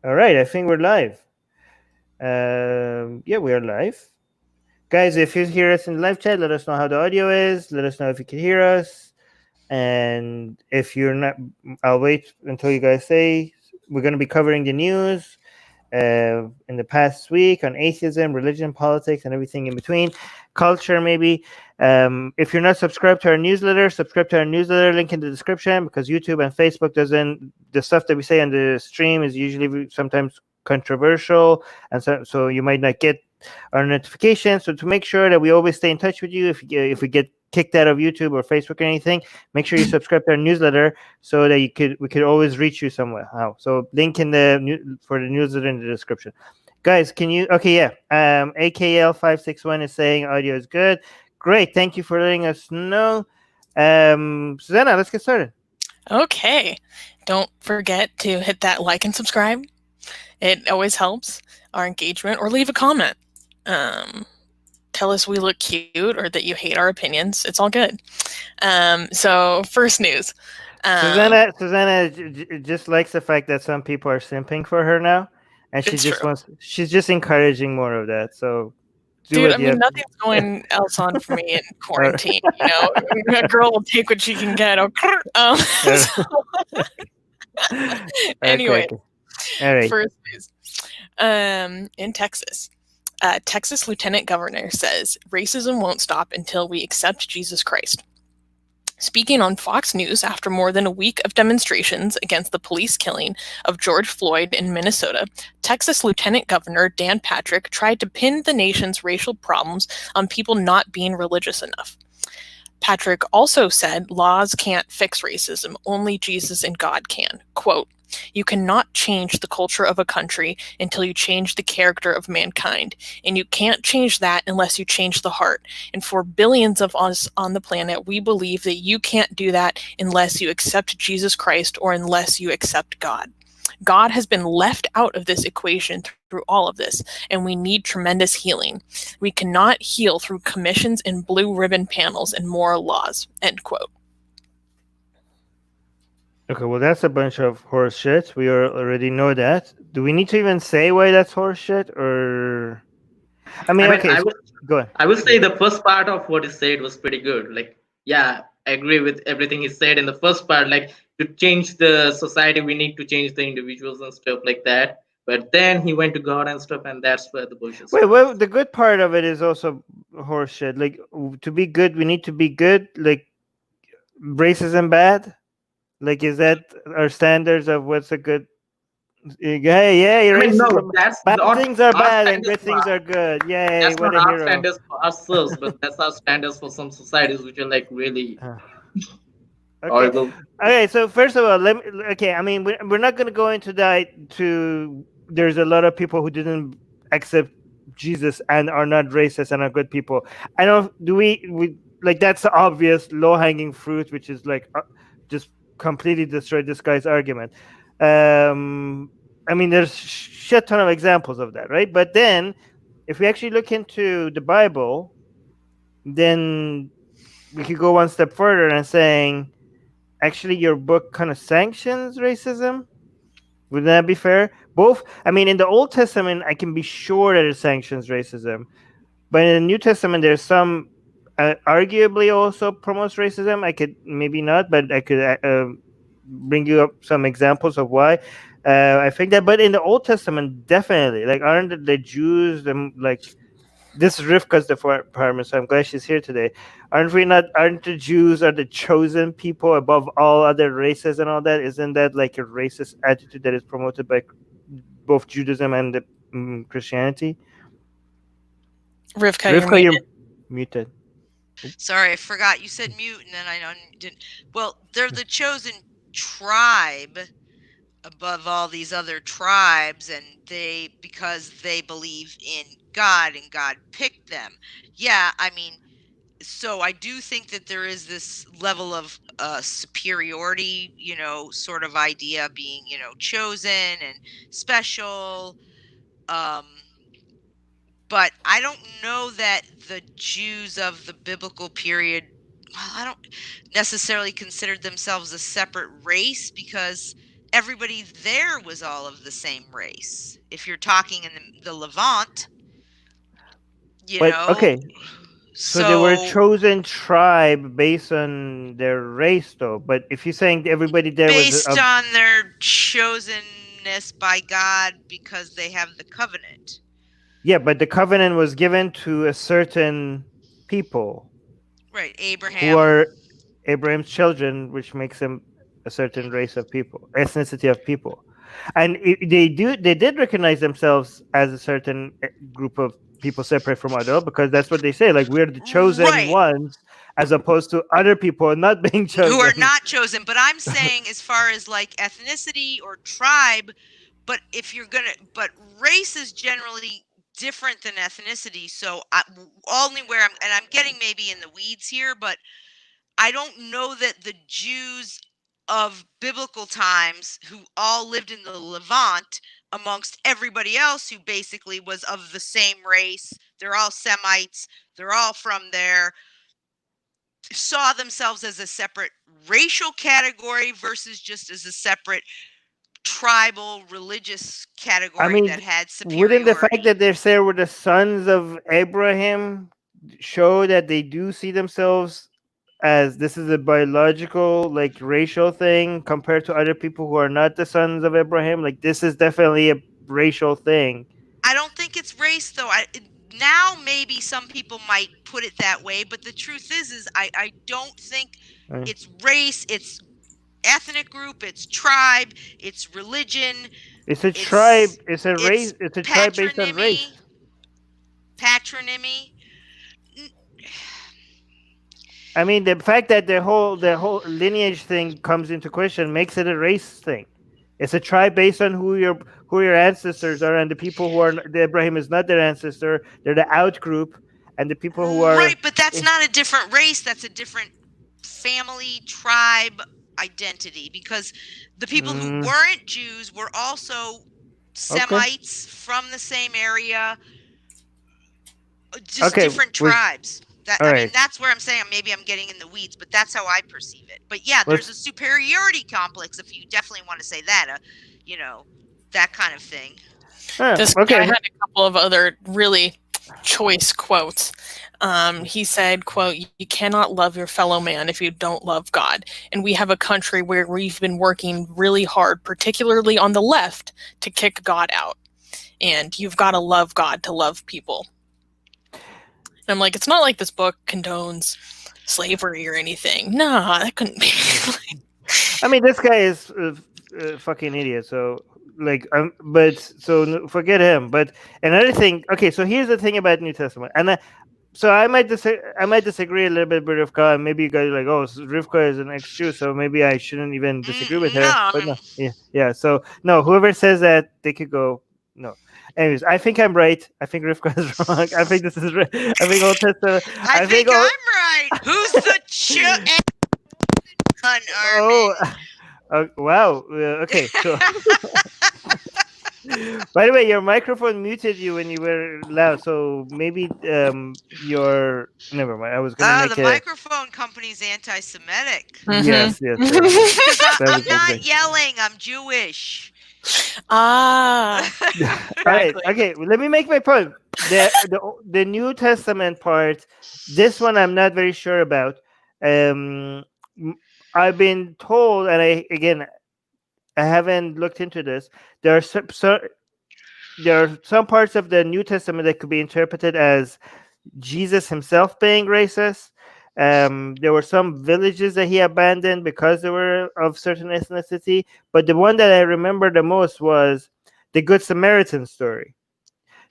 All right, I think we're live. Yeah, we are live. Guys, if you hear us in the live chat, let us know how the audio is. Let us know if you can hear us. And if you're not, I'll wait until you guys say. We're going to be covering the news in the past week on atheism, religion, politics, and everything in between, culture maybe. If you're not subscribed to our newsletter, subscribe to our newsletter. Link in the description, because YouTube and Facebook doesn't. The stuff that we say on the stream is usually sometimes controversial, and so you might not get our notifications. So to make sure that we always stay in touch with you, if we get kicked out of YouTube or Facebook or anything, make sure you subscribe to our newsletter so that we could always reach you somewhere. How? So link in for the newsletter in the description. Guys, can you? Okay, yeah. AKL561 is saying audio is good. Great, thank you for letting us know. Susanna, let's get started. Okay, don't forget to hit that like and subscribe. It always helps our engagement, or leave a comment. Tell us we look cute or that you hate our opinions. It's all good. So first news. Susanna just likes the fact that some people are simping for her now, and she's just encouraging more of that. So, dude, I mean, nothing's going else on for me in quarantine. You know, a girl will take what she can get. Anyway, all right. First news. In Texas. Texas Lieutenant Governor says racism won't stop until we accept Jesus Christ. Speaking on Fox News after more than a week of demonstrations against the police killing of George Floyd in Minnesota, Texas Lieutenant Governor Dan Patrick tried to pin the nation's racial problems on people not being religious enough. Patrick also said laws can't fix racism, only Jesus and God can. Quote, "You cannot change the culture of a country until you change the character of mankind, and you can't change that unless you change the heart. And for billions of us on the planet, we believe that you can't do that unless you accept Jesus Christ or unless you accept God. God has been left out of this equation through all of this, and we need tremendous healing. We cannot heal through commissions and blue ribbon panels and moral laws." End quote. Okay, well, that's a bunch of horse shit. We already know that. Do we need to even say why that's horse shit, or? I mean, okay, go ahead. I would say the first part of what he said was pretty good. Like, yeah, I agree with everything he said in the first part. Like, to change the society, we need to change the individuals and stuff like that. But then he went to God and stuff, and that's where the bullshit started. Well, the good part of it is also horse shit. Like, to be good, we need to be good. Like, racism bad? Like, is that our standards of what's a good? Hey, yeah, I mean, no, that's bad not things are bad and good things are good. Yay, that's what not a our hero. standards for ourselves, but that's our standards for some societies which are like really horrible. Okay, so first of all, I mean, we're not going to go into that. There's a lot of people who didn't accept Jesus and are not racist and are good people. I don't. Do we like that's the obvious low hanging fruit, which is like just completely destroy this guy's argument. I mean, there's shit ton of examples of that, right? But then, if we actually look into the Bible, then we could go one step further and saying, actually, your book kind of sanctions racism. Would that be fair? Both, I mean, in the Old Testament, I can be sure that it sanctions racism, but in the New Testament, there's some arguably also promotes racism. I could maybe not, but I could bring you up some examples of why. I think that, but in the Old Testament, definitely, like, aren't the Jews like this is Rivka's department, so I'm glad she's here today. Aren't the Jews are the chosen people above all other races and all that? Isn't that like a racist attitude that is promoted by both Judaism and Christianity? Rivka, you're muted. Sorry, I forgot. You said mute, and then I didn't. Well, they're the chosen tribe above all these other tribes, and because they believe in God and God picked them. Yeah, I mean, so I do think that there is this level of superiority, sort of idea being, chosen and special. But I don't know that the Jews of the biblical period, well, I don't necessarily consider themselves a separate race, because everybody there was all of the same race. If you're talking in the Levant, But okay, so they were chosen tribe based on their race, though. But if you're saying everybody there was based on their chosenness by God because they have the covenant. yeah, but the covenant was given to a certain people, right? Abraham, who are Abraham's children, which makes them a certain race of people, ethnicity of people, and they did recognize themselves as a certain group of people separate from other, because that's what they say, like, we're the chosen ones, as opposed to other people not being chosen, who are not chosen. But I'm saying, as far as like ethnicity or tribe, but if you're gonna, but race is generally different than ethnicity. So only where I'm getting maybe in the weeds here, but I don't know that the Jews of biblical times, who all lived in the Levant amongst everybody else who basically was of the same race, they're all Semites, they're all from there, saw themselves as a separate racial category versus just as a separate tribal religious category that had superiority. Wouldn't the fact that they're there with the sons of Abraham show that they do see themselves as this is a biological, like, racial thing compared to other people who are not the sons of Abraham? Like, this is definitely a racial thing. I don't think it's race, though. Now maybe some people might put it that way, but the truth is I don't think it's race. It's ethnic group, it's tribe, it's religion. It's a tribe. It's a race. It's a tribe based on race. Patronymy. I mean, the fact that the whole lineage thing comes into question makes it a race thing. It's a tribe based on who your ancestors are, and the people who are the Abraham is not their ancestor. They're the out group, and the people who are right. But that's not a different race. That's a different family tribe identity, because the people who weren't Jews were also Semites from the same area, just different tribes. I mean, that's where I'm saying maybe I'm getting in the weeds, but that's how I perceive it. But yeah, there's a superiority complex, if you definitely want to say that, that kind of thing. This guy had a couple of other really choice quotes. He said, quote, "You cannot love your fellow man if you don't love God. And we have a country where we've been working really hard, particularly on the left, to kick God out. And you've got to love God to love people." And I'm like, it's not like this book condones slavery or anything. No, that couldn't be. I mean, this guy is a fucking idiot. So, like, so forget him. But another thing, okay, so here's the thing about New Testament, and so I might disagree a little bit with Rivka, and maybe you guys are like, oh, Rivka is an ex-Jew, so maybe I shouldn't even disagree with her. No. But no, yeah. So no, whoever says that, they could go. No. Anyways, I think I'm right. I think Rivka is wrong. I think this is right. I think Old Testament. I think I'm right. Who's the wow. Okay. So. By the way, your microphone muted you when you were loud, so maybe your never mind. I was gonna make the microphone company's anti-Semitic. Yes. I'm not yelling. I'm Jewish. Right. Okay. Let me make my point. The New Testament part. This one I'm not very sure about. I've been told, and I haven't looked into this. There are some parts of the New Testament that could be interpreted as Jesus himself being racist. There were some villages that he abandoned because they were of certain ethnicity. But the one that I remember the most was the Good Samaritan story.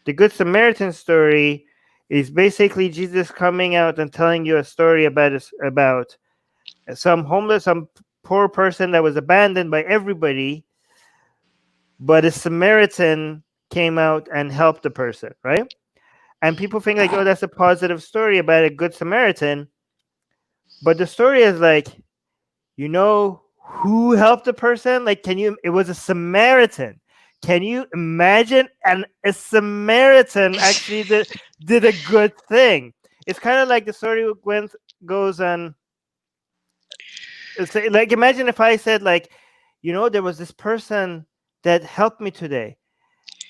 The Good Samaritan story is basically Jesus coming out and telling you a story about some poor person that was abandoned by everybody, but a Samaritan came out and helped the person, right? And people think like, oh, that's a positive story about a good Samaritan. But the story is like, who helped the person? Like, it was a Samaritan. Can you imagine a Samaritan actually did a good thing? It's kind of like the story goes on. It's like, imagine if I said, like, there was this person that helped me today,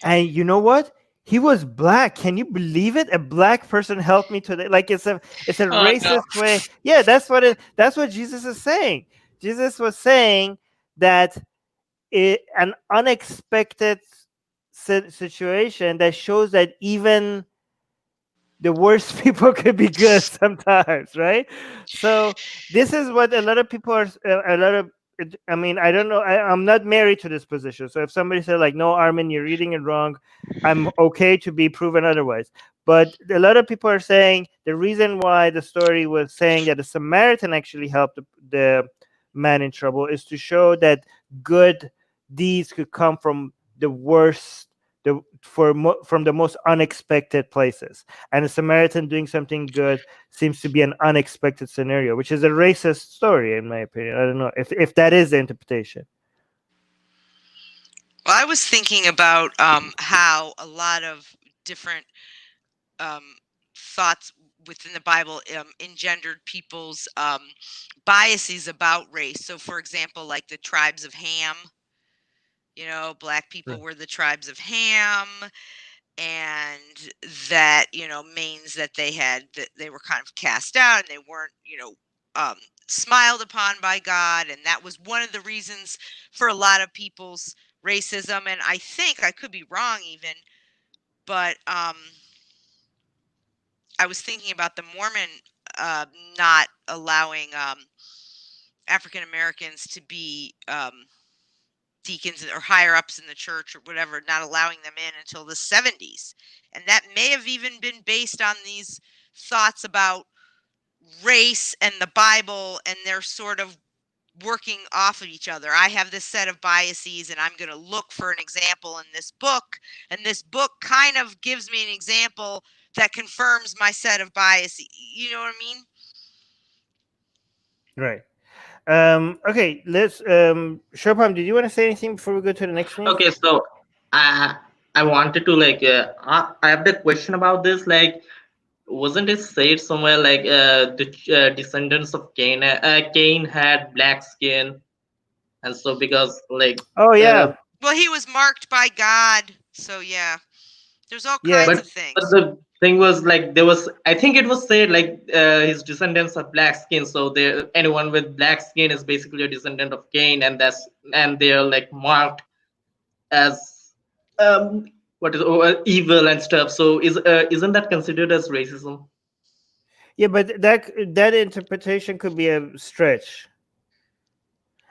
and you know what? He was black. Can you believe it? A black person helped me today. Like it's a Oh no. racist way. Yeah, that's what Jesus is saying. Jesus was saying that an unexpected situation that shows that even the worst people could be good sometimes, right? So this is what a lot of people are. A lot of, I mean, I don't know. I'm not married to this position. So if somebody said like, "No, Armin, you're reading it wrong," I'm okay to be proven otherwise. But a lot of people are saying the reason why the story was saying that the Samaritan actually helped the man in trouble is to show that good deeds could come from the worst, from the most unexpected places, and a Samaritan doing something good seems to be an unexpected scenario, which is a racist story, in my opinion. I don't know if that is the interpretation. Well, I was thinking about how a lot of different thoughts within the Bible engendered people's biases about race. So, for example, like the tribes of Ham, black people Right. were the tribes of Ham, and that means that they were kind of cast out, and they weren't smiled upon by God, and that was one of the reasons for a lot of people's racism. And I think, I could be wrong even, but I was thinking about the Mormon not allowing African Americans to be deacons or higher ups in the church or whatever, not allowing them in until the 70s. And that may have even been based on these thoughts about race and the Bible, and they're sort of working off of each other. I have this set of biases, and I'm going to look for an example in this book, and this book kind of gives me an example that confirms my set of biases. You know what I mean? Right. Okay, let's Shopam, did you want to say anything before we go to the next news? Okay, so I wanted to like I have the question about this. Like, wasn't it said somewhere like the descendants of Cain had black skin, and so because like Oh yeah. Well, he was marked by God, so yeah. There's all Yeah. kinds but of things. the thing was like there was, I think it was said like his descendants are black skin, so there anyone with black skin is basically a descendant of Cain, and they're like marked as um what is evil and stuff. So isn't that considered as racism? Yeah, but that interpretation could be a stretch.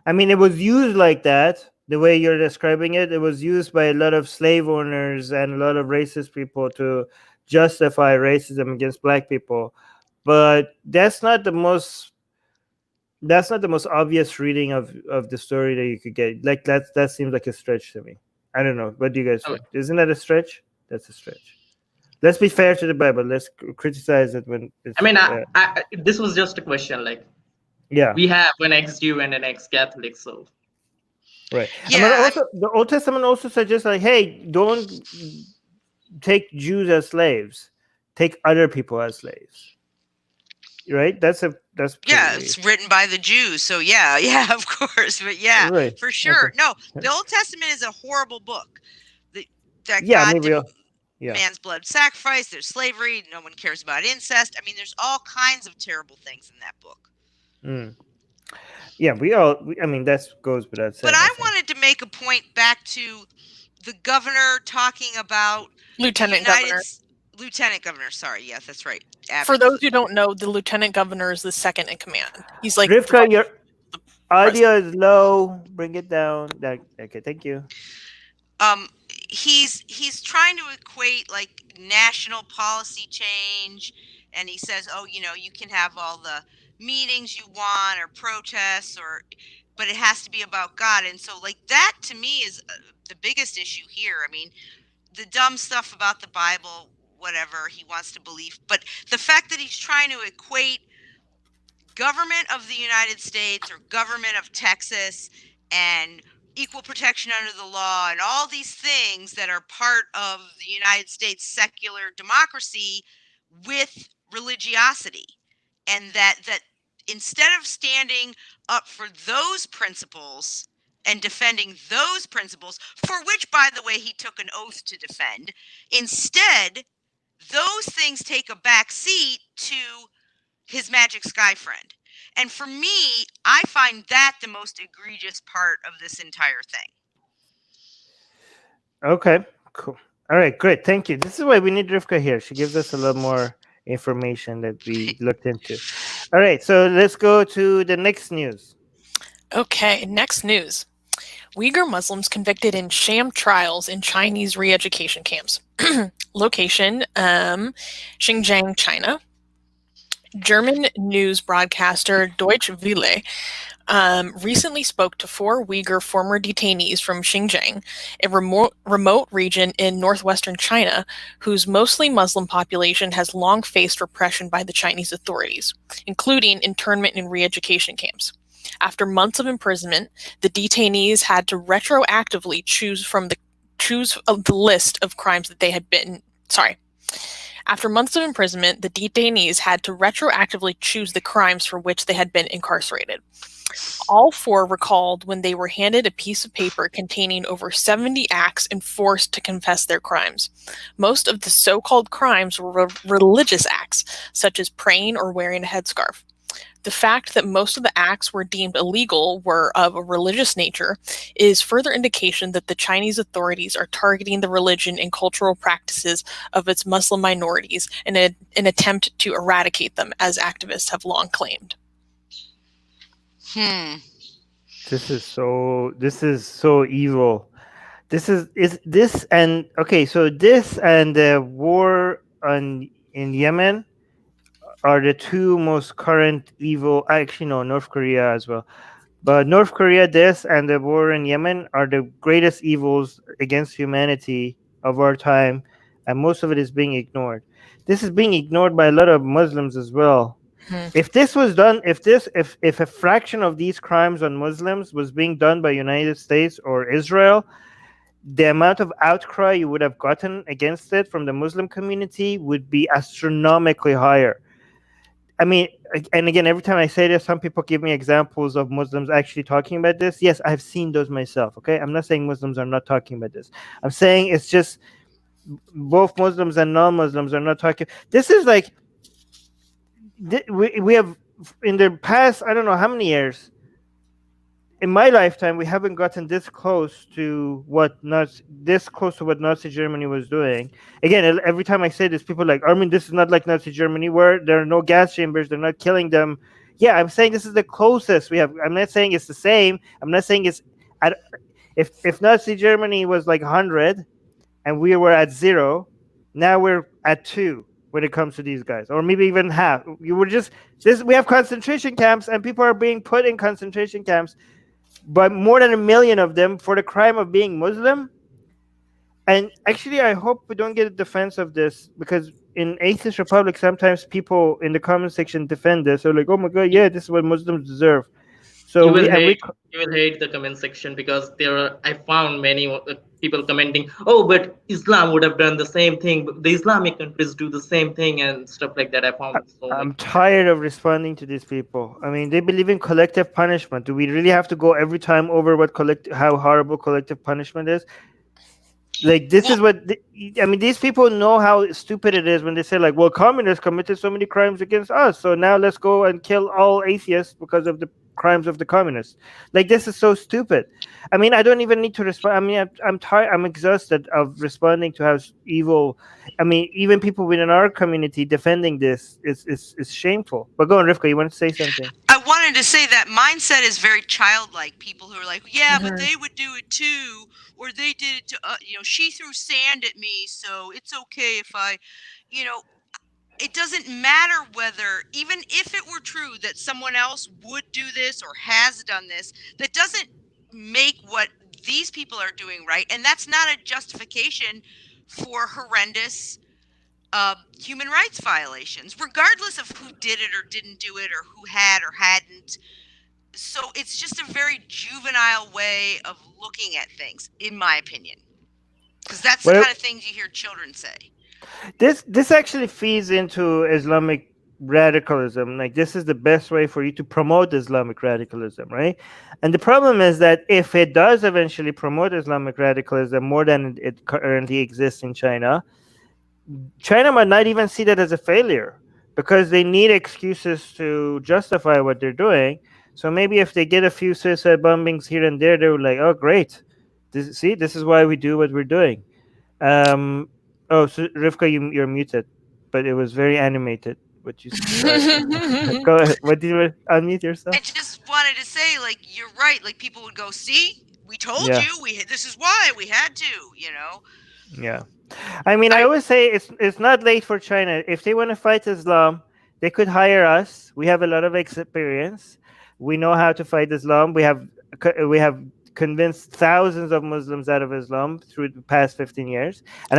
I mean, it was used like that, the way you're describing it. It was used by a lot of slave owners and a lot of racist people to justify racism against black people. But that's not the most obvious reading of the story that you could get. Like that seems like a stretch to me. I don't know. What do you guys Okay. think? Isn't that a stretch? That's a stretch. Let's be fair to the Bible. Let's criticize it when it's I mean, this was just a question. Like, yeah. we have an ex-Jew and an ex-Catholic, so Right. Yeah, I mean, also the Old Testament also suggests like, hey, don't take Jews as slaves. Take other people as slaves. Right? That's yeah, pretty it's written by the Jews, so yeah, of course, but yeah, right. for sure. Okay. No, the Old Testament is a horrible book. That Yeah, I God mean, yeah. man's blood sacrifice, there's slavery, no one cares about incest. I mean, there's all kinds of terrible things in that book. Mm. Yeah, I mean, that goes without saying. But I wanted to make a point back to the governor talking about Lieutenant governor. Lieutenant governor, sorry, yes, that's right. For those who don't know, the lieutenant governor is the second in command. He's like Rivka, your the audio is low. Bring it down. Okay, thank you. He's trying to equate like national policy change, and he says, oh, you can have all the meetings you want or protests, but it has to be about God. And so like that to me is the biggest issue here. I mean, the dumb stuff about the Bible, whatever he wants to believe, but the fact that he's trying to equate government of the United States or government of Texas and equal protection under the law and all these things that are part of the United States secular democracy with religiosity, and that instead of standing up for those principles and defending those principles, for which, by the way, he took an oath to defend. Instead, those things take a back seat to his magic sky friend. And for me, I find that the most egregious part of this entire thing. Okay, cool. All right, great. Thank you. This is why we need Rivka here. She gives us a lot more information that we looked into. All right, so let's go to the next news. Okay, next news. Uyghur Muslims convicted in sham trials in Chinese re-education camps. Location, Xinjiang, China. German news broadcaster Deutsche Welle recently spoke to 4 Uyghur former detainees from Xinjiang, a remote region in northwestern China, whose mostly Muslim population has long faced repression by the Chinese authorities, including internment in re-education camps. After months of imprisonment, the detainees had to retroactively choose from the list of crimes that they had been. After months of imprisonment, the detainees had to retroactively choose the crimes for which they had been incarcerated. All 4 recalled when they were handed a piece of paper containing over 70 acts and forced to confess their crimes. Most of the so-called crimes were religious acts, such as praying or wearing a headscarf. The fact that most of the acts were deemed illegal were of a religious nature is further indication that the Chinese authorities are targeting the religion and cultural practices of its Muslim minorities in an attempt to eradicate them, as activists have long claimed. This is so evil. This and the war in Yemen are the 2 most current evil. Actually, no, North Korea as well. But North Korea, this and the war in Yemen are the greatest evils against humanity of our time, and most of it is being ignored. This is being ignored by a lot of Muslims as well. If this was done, if a fraction of these crimes on Muslims was being done by United States or Israel, the amount of outcry you would have gotten against it from the Muslim community would be astronomically higher. I mean, and again, every time I say this, some people give me examples of Muslims actually talking about this. Yes, I've seen those myself. Okay, I'm not saying Muslims are not talking about this. I'm saying it's just both Muslims and non-Muslims are not talking. This is like we have in the past, I don't know how many years. In my lifetime, we haven't gotten this close to what Nazi Germany was doing. Again, every time I say this, people are like, Armin, this is not like Nazi Germany, where there are no gas chambers, they're not killing them. Yeah, I'm saying this is the closest we have. I'm not saying it's the same. I'm not saying it's if Nazi Germany was like 100 and we were at 0, now we're at 2 when it comes to these guys, or maybe even half. We have concentration camps, and people are being put in concentration camps, but more than 1 million of them for the crime of being Muslim. And actually, I hope we don't get a defense of this, because in Atheist Republic, sometimes people in the comment section defend this. They're like, oh my God, yeah, this is what Muslims deserve. So you will hate the comment section, because I found many people commenting, oh, but Islam would have done the same thing, but the Islamic countries do the same thing and stuff like that. I'm tired of responding to these people. I mean, they believe in collective punishment. Do we really have to go every time over how horrible collective punishment is? Like, this is what these people know how stupid it is when they say, like, well, communists committed so many crimes against us, so now let's go and kill all atheists because of the crimes of the communists. Like, this is so stupid. I mean, I don't even need to respond. I mean, I'm tired. I'm exhausted of responding to how evil. I mean, even people within our community defending this is shameful. But go on, Rivka, you want to say something? I wanted to say that mindset is very childlike. People who are like, yeah, but they would do it too, or they did it to, she threw sand at me, so it's okay if I, it doesn't matter whether, even if it were true that someone else would do this or has done this, that doesn't make what these people are doing right. And that's not a justification for horrendous human rights violations, regardless of who did it or didn't do it, or who had or hadn't. So it's just a very juvenile way of looking at things, in my opinion, because that's the kind of things you hear children say. This actually feeds into Islamic radicalism, like this is the best way for you to promote Islamic radicalism, right? And the problem is that if it does eventually promote Islamic radicalism more than it currently exists in China, China might not even see that as a failure because they need excuses to justify what they're doing. So maybe if they get a few suicide bombings here and there, they're like, "Oh, great! This is why we do what we're doing." Oh, so Rivka, you're muted, but it was very animated. What you go ahead. What did you unmute yourself? I just wanted to say, like, you're right. Like, people would go, "See, we told Yeah. you. This is why we had to." You know. Yeah. I mean, I always say it's not late for China. If they want to fight Islam, they could hire us. We have a lot of experience. We know how to fight Islam. We have convinced thousands of Muslims out of Islam through the past 15 years. And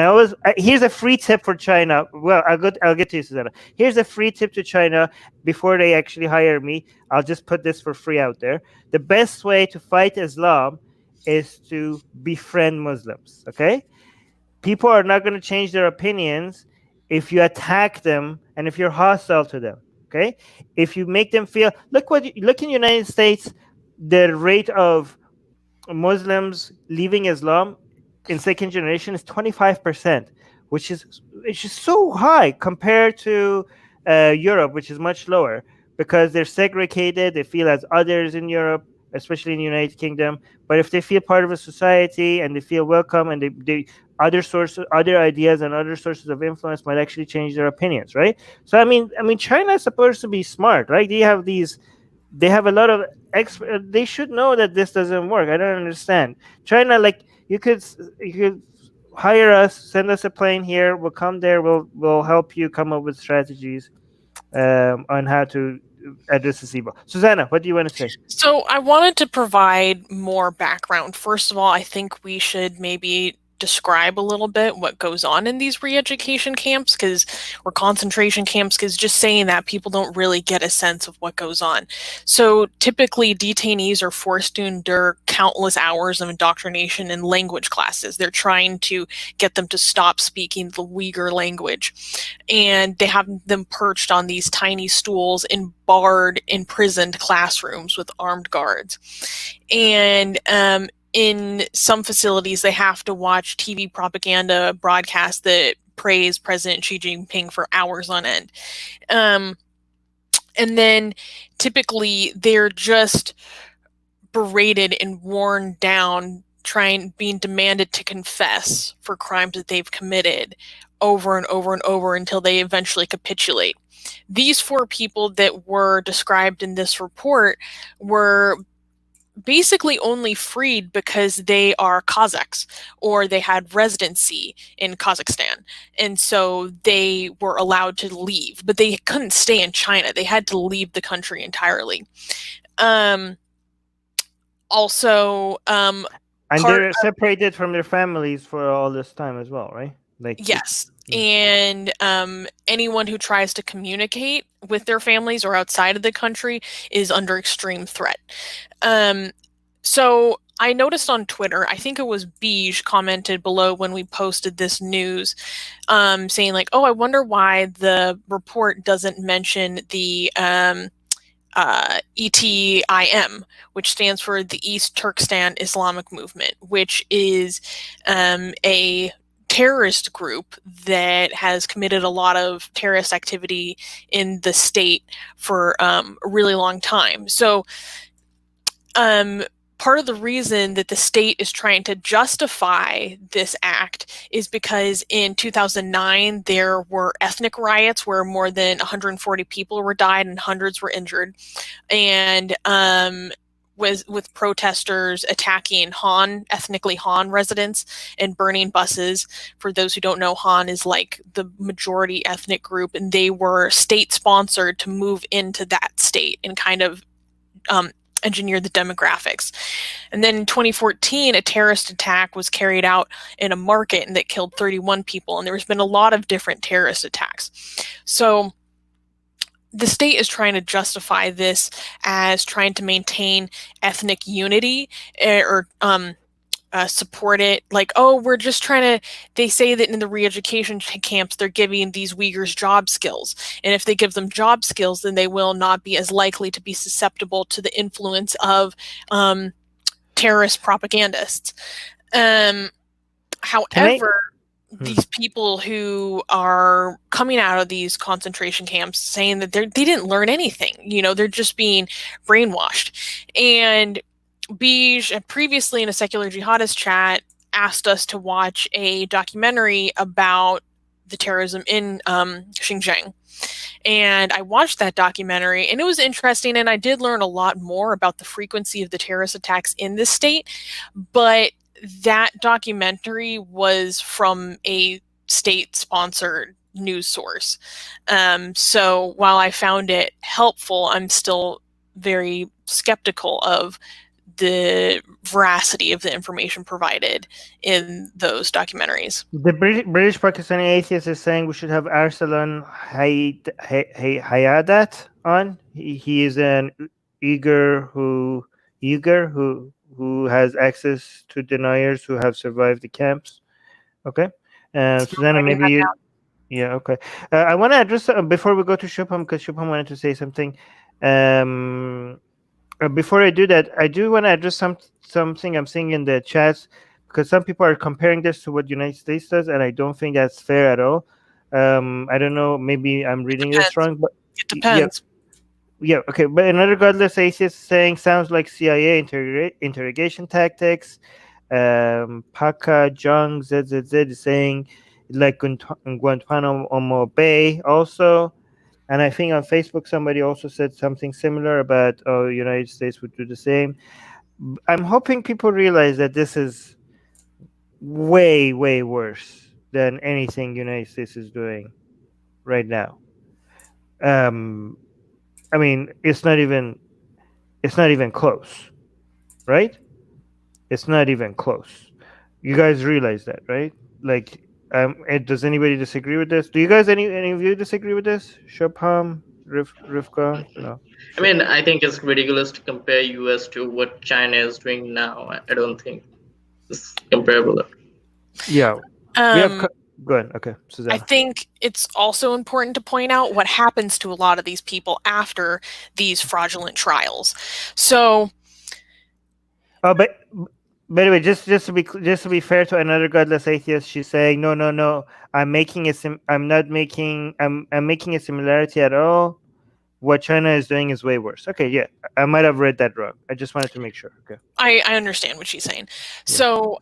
here's a free tip for China. Well, I'll get to you, Susanna. Here's a free tip to China before they actually hire me. I'll just put this for free out there. The best way to fight Islam is to befriend Muslims. Okay. People are not going to change their opinions if you attack them and if you're hostile to them. Okay, if you make them feel look in the United States, the rate of Muslims leaving Islam in second generation is 25%, which is so high compared to Europe, which is much lower because they're segregated. They feel as others in Europe, especially in the United Kingdom. But if they feel part of a society and they feel welcome and they other ideas and other sources of influence might actually change their opinions, right? So I mean, China is supposed to be smart, right? They have a lot of they should know that this doesn't work. I don't understand. China, like you could hire us, send us a plane here. We'll come there. We'll help you come up with strategies on how to address this evil. Susanna, what do you want to say? So I wanted to provide more background. First of all, I think we should maybe describe a little bit what goes on in these re-education camps or concentration camps, because just saying that, people don't really get a sense of what goes on. So typically detainees are forced to endure countless hours of indoctrination in language classes. They're trying to get them to stop speaking the Uighur language, and they have them perched on these tiny stools in barred, imprisoned classrooms with armed guards. And in some facilities, they have to watch TV propaganda broadcasts that praise President Xi Jinping for hours on end. And then typically they're just berated and worn down, being demanded to confess for crimes that they've committed over and over and over until they eventually capitulate. These 4 people that were described in this report were basically only freed because they are Kazakhs or they had residency in Kazakhstan. And so they were allowed to leave, but they couldn't stay in China. They had to leave the country entirely. Also, and they're separated from their families for all this time as well, right? Yes. And anyone who tries to communicate with their families or outside of the country is under extreme threat. So I noticed on Twitter, I think it was Beige commented below when we posted this news, saying like, "Oh, I wonder why the report doesn't mention the ETIM, which stands for the East Turkestan Islamic Movement, which is a terrorist group that has committed a lot of terrorist activity in the state for a really long time." So part of the reason that the state is trying to justify this act is because in 2009 there were ethnic riots where more than 140 people were died and hundreds were injured, and with protesters attacking ethnically Han residents and burning buses. For those who don't know, Han is like the majority ethnic group, and they were state sponsored to move into that state and kind of engineer the demographics. And then in 2014, a terrorist attack was carried out in a market and that killed 31 people. And there's been a lot of different terrorist attacks. So the state is trying to justify this as trying to maintain ethnic unity or support it. Like, oh, we're just trying to, they say that in the re-education camps, they're giving these Uyghurs job skills. And if they give them job skills, then they will not be as likely to be susceptible to the influence of terrorist propagandists. However, these people who are coming out of these concentration camps saying that they didn't learn anything, you know, they're just being brainwashed. And Bij, previously in a secular jihadist chat, asked us to watch a documentary about the terrorism in Xinjiang. And I watched that documentary, and it was interesting, and I did learn a lot more about the frequency of the terrorist attacks in this state. But that documentary was from a state-sponsored news source. So while I found it helpful, I'm still very skeptical of the veracity of the information provided in those documentaries. The British Pakistani atheist is saying we should have Arsalan Hayadat on. He is an Uighur who has access to deniers who have survived the camps. Okay. Susanna, maybe you. Yeah. Okay. I want to address before we go to Shubham, because Shubham wanted to say something. Before I do that, I do want to address something I'm seeing in the chats, because some people are comparing this to what the United States does, and I don't think that's fair at all. I don't know, maybe I'm reading this wrong, but it depends. Yeah, okay. But another godless atheist saying sounds like CIA interrogation tactics. Paka Jung ZZZ is saying like Guantanamo Bay also. And I think on Facebook somebody also said something similar about United States would do the same. I'm hoping people realize that this is way, way worse than anything United States is doing right now. I mean, it's not even close, right? It's not even close. You guys realize that, right? Like, does anybody disagree with this? Do you guys, any of you disagree with this? Shubham, Rivka? No. I mean, I think it's ridiculous to compare US to what China is doing now. I don't think it's comparable. Yeah. Go ahead. Okay, Susanna. I think it's also important to point out what happens to a lot of these people after these fraudulent trials. So, but anyway, just to be fair to another godless atheist, she's saying no. I'm making a similarity at all. What China is doing is way worse. Okay, yeah, I might have read that wrong. I just wanted to make sure. Okay, I understand what she's saying. Yeah. So,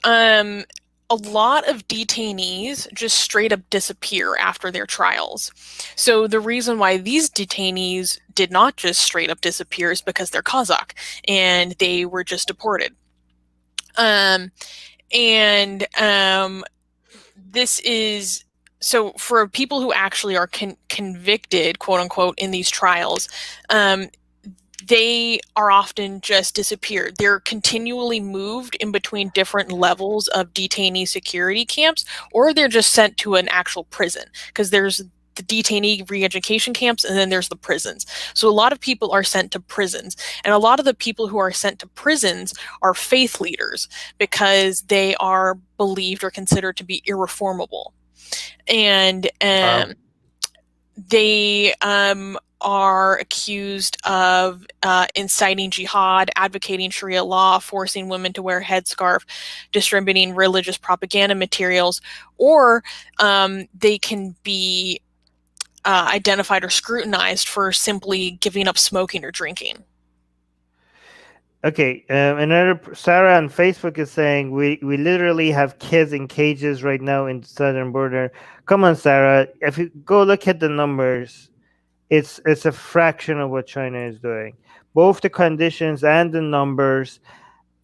a lot of detainees just straight up disappear after their trials. So the reason why these detainees did not just straight up disappear is because they're Kazakh and they were just deported. This is, so for people who actually are convicted, quote unquote, in these trials, they are often just disappeared. They're continually moved in between different levels of detainee security camps, or they're just sent to an actual prison, because there's the detainee re-education camps and then there's the prisons. So a lot of people are sent to prisons, and a lot of the people who are sent to prisons are faith leaders because they are believed or considered to be irreformable. And they are accused of inciting jihad, advocating Sharia law, forcing women to wear a headscarf, distributing religious propaganda materials, or they can be identified or scrutinized for simply giving up smoking or drinking. Okay, another Sarah on Facebook is saying we literally have kids in cages right now in the southern border. Come on, Sarah, if you go look at the numbers, it's a fraction of what China is doing. Both the conditions and the numbers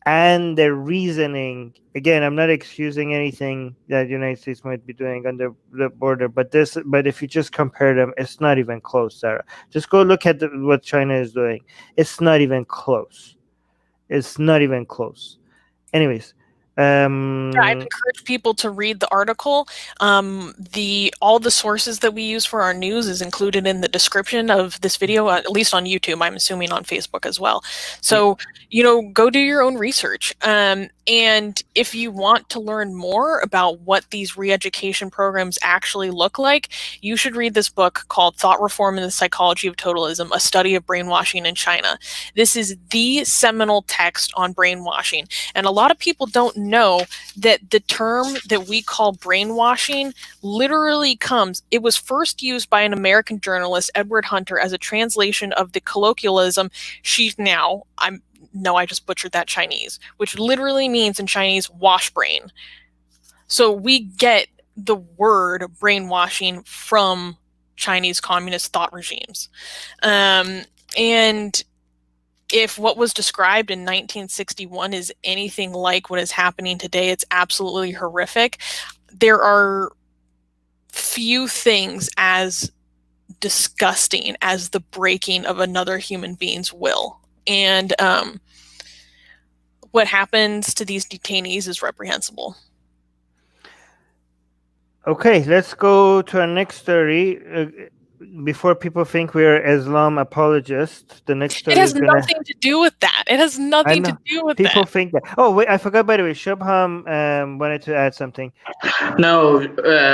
and their reasoning. Again, I'm not excusing anything that the United States might be doing on the border, but if you just compare them, it's not even close, Sarah. Just go look at what China is doing. It's not even close. It's not even close. Anyways. I'd encourage people to read the article. All the sources that we use for our news is included in the description of this video, at least on YouTube. I'm assuming on Facebook as well. So, go do your own research. And if you want to learn more about what these re-education programs actually look like, you should read this book called Thought Reform and the Psychology of Totalism, A Study of Brainwashing in China. This is the seminal text on brainwashing. And a lot of people don't know that the term that we call brainwashing literally it was first used by an American journalist, Edward Hunter, as a translation of the colloquialism, I just butchered that Chinese, which literally means in Chinese, wash brain. So we get the word brainwashing from Chinese communist thought regimes. And if what was described in 1961 is anything like what is happening today, it's absolutely horrific. There are few things as disgusting as the breaking of another human being's will. And what happens to these detainees is reprehensible. Okay, let's go to our next story. Before people think we're Islam apologists, the next story It has is gonna... nothing to do with that. It has nothing to do with people that. think that. Oh wait, I forgot, by the way, Shubham wanted to add something. No,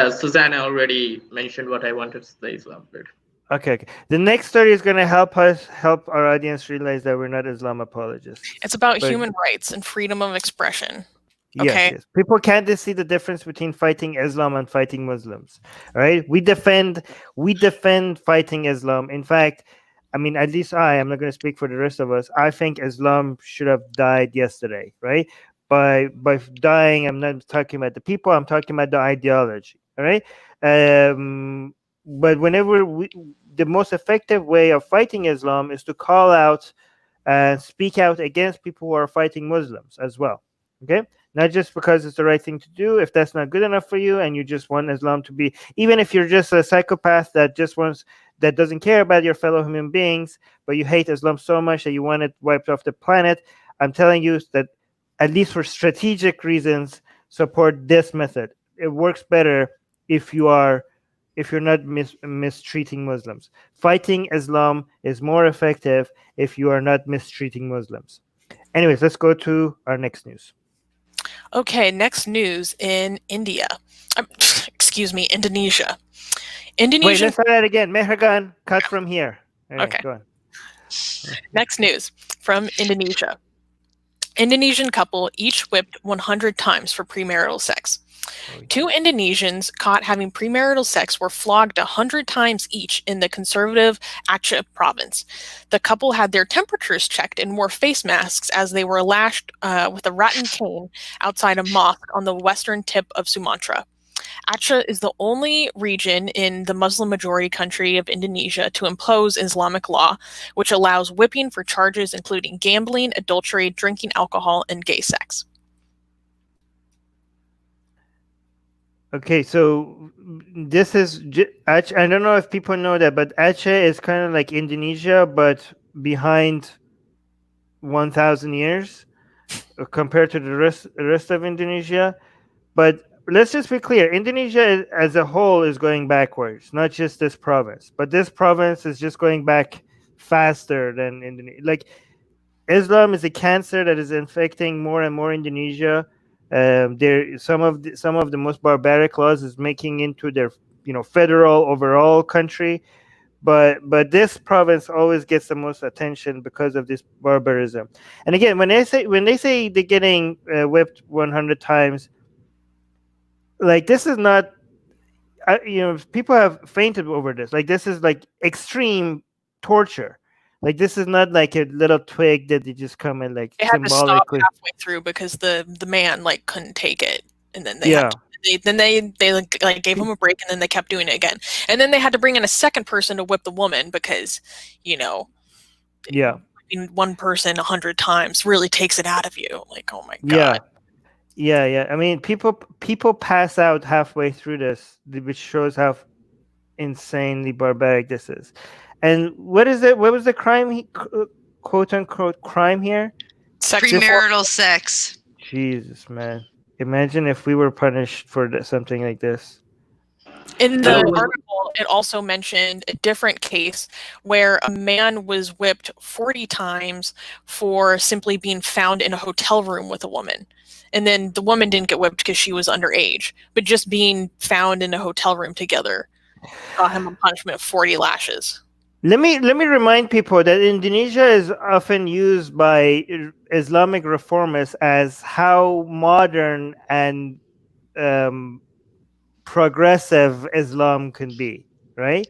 Susanna already mentioned what I wanted to say, so I'm good. Okay. The next story is going to help our audience realize that we're not Islam apologists. It's about human rights and freedom of expression. Okay. Yes. People can't see the difference between fighting Islam and fighting Muslims. All right. We defend fighting Islam. In fact, I mean, at least I'm not going to speak for the rest of us. I think Islam should have died yesterday, right? By dying, I'm not talking about the people. I'm talking about the ideology. All right. But whenever the most effective way of fighting Islam is to call out and speak out against people who are fighting Muslims as well. Okay, not just because it's the right thing to do. If that's not good enough for you and you just want Islam to be, even if you're just a psychopath that doesn't care about your fellow human beings, but you hate Islam so much that you want it wiped off the planet, I'm telling you that at least for strategic reasons, support this method. It works better if you're not mistreating Muslims. Fighting Islam is more effective if you are not mistreating Muslims. Anyways, let's go to our next news. Okay, next news in India. Indonesia. Wait, let's try that again. Mehergan, cut from here. Okay. Go on. Next news from Indonesia. Indonesian couple each whipped 100 times for premarital sex. Two Indonesians caught having premarital sex were flogged 100 times each in the conservative Aceh province. The couple had their temperatures checked and wore face masks as they were lashed with a rattan cane outside a mosque on the western tip of Sumatra. Aceh is the only region in the Muslim-majority country of Indonesia to impose Islamic law, which allows whipping for charges including gambling, adultery, drinking alcohol, and gay sex. Okay, so this is Aceh. I don't know if people know that, but Aceh is kind of like Indonesia, but behind 1,000 years compared to the rest of Indonesia. But let's just be clear: Indonesia as a whole is going backwards, not just this province. But this province is just going back faster than Indonesia. Like Islam is a cancer that is infecting more and more Indonesia. Some of the most barbaric laws is making into their federal overall country, but this province always gets the most attention because of this barbarism. And again, when they say they're getting whipped 100 times, like this is not, people have fainted over this. Like this is like extreme torture. Like this is not like a little twig that they just come and like they had symbolically to stop halfway through because the man like couldn't take it, and then they they gave him a break, and then they kept doing it again, and then they had to bring in a second person to whip the woman because one person 100 times really takes it out of you. Like, oh my god. Yeah. I mean, people pass out halfway through this, which shows how insanely barbaric this is. And what is it? What was the crime? Quote unquote crime here? Premarital sex. Jesus, man! Imagine if we were punished for something like this. In the article, it also mentioned a different case where a man was whipped 40 times for simply being found in a hotel room with a woman. And then the woman didn't get whipped because she was underage, but just being found in a hotel room together got him a punishment of 40 lashes. Let me remind people that Indonesia is often used by Islamic reformists as how modern and progressive Islam can be, right?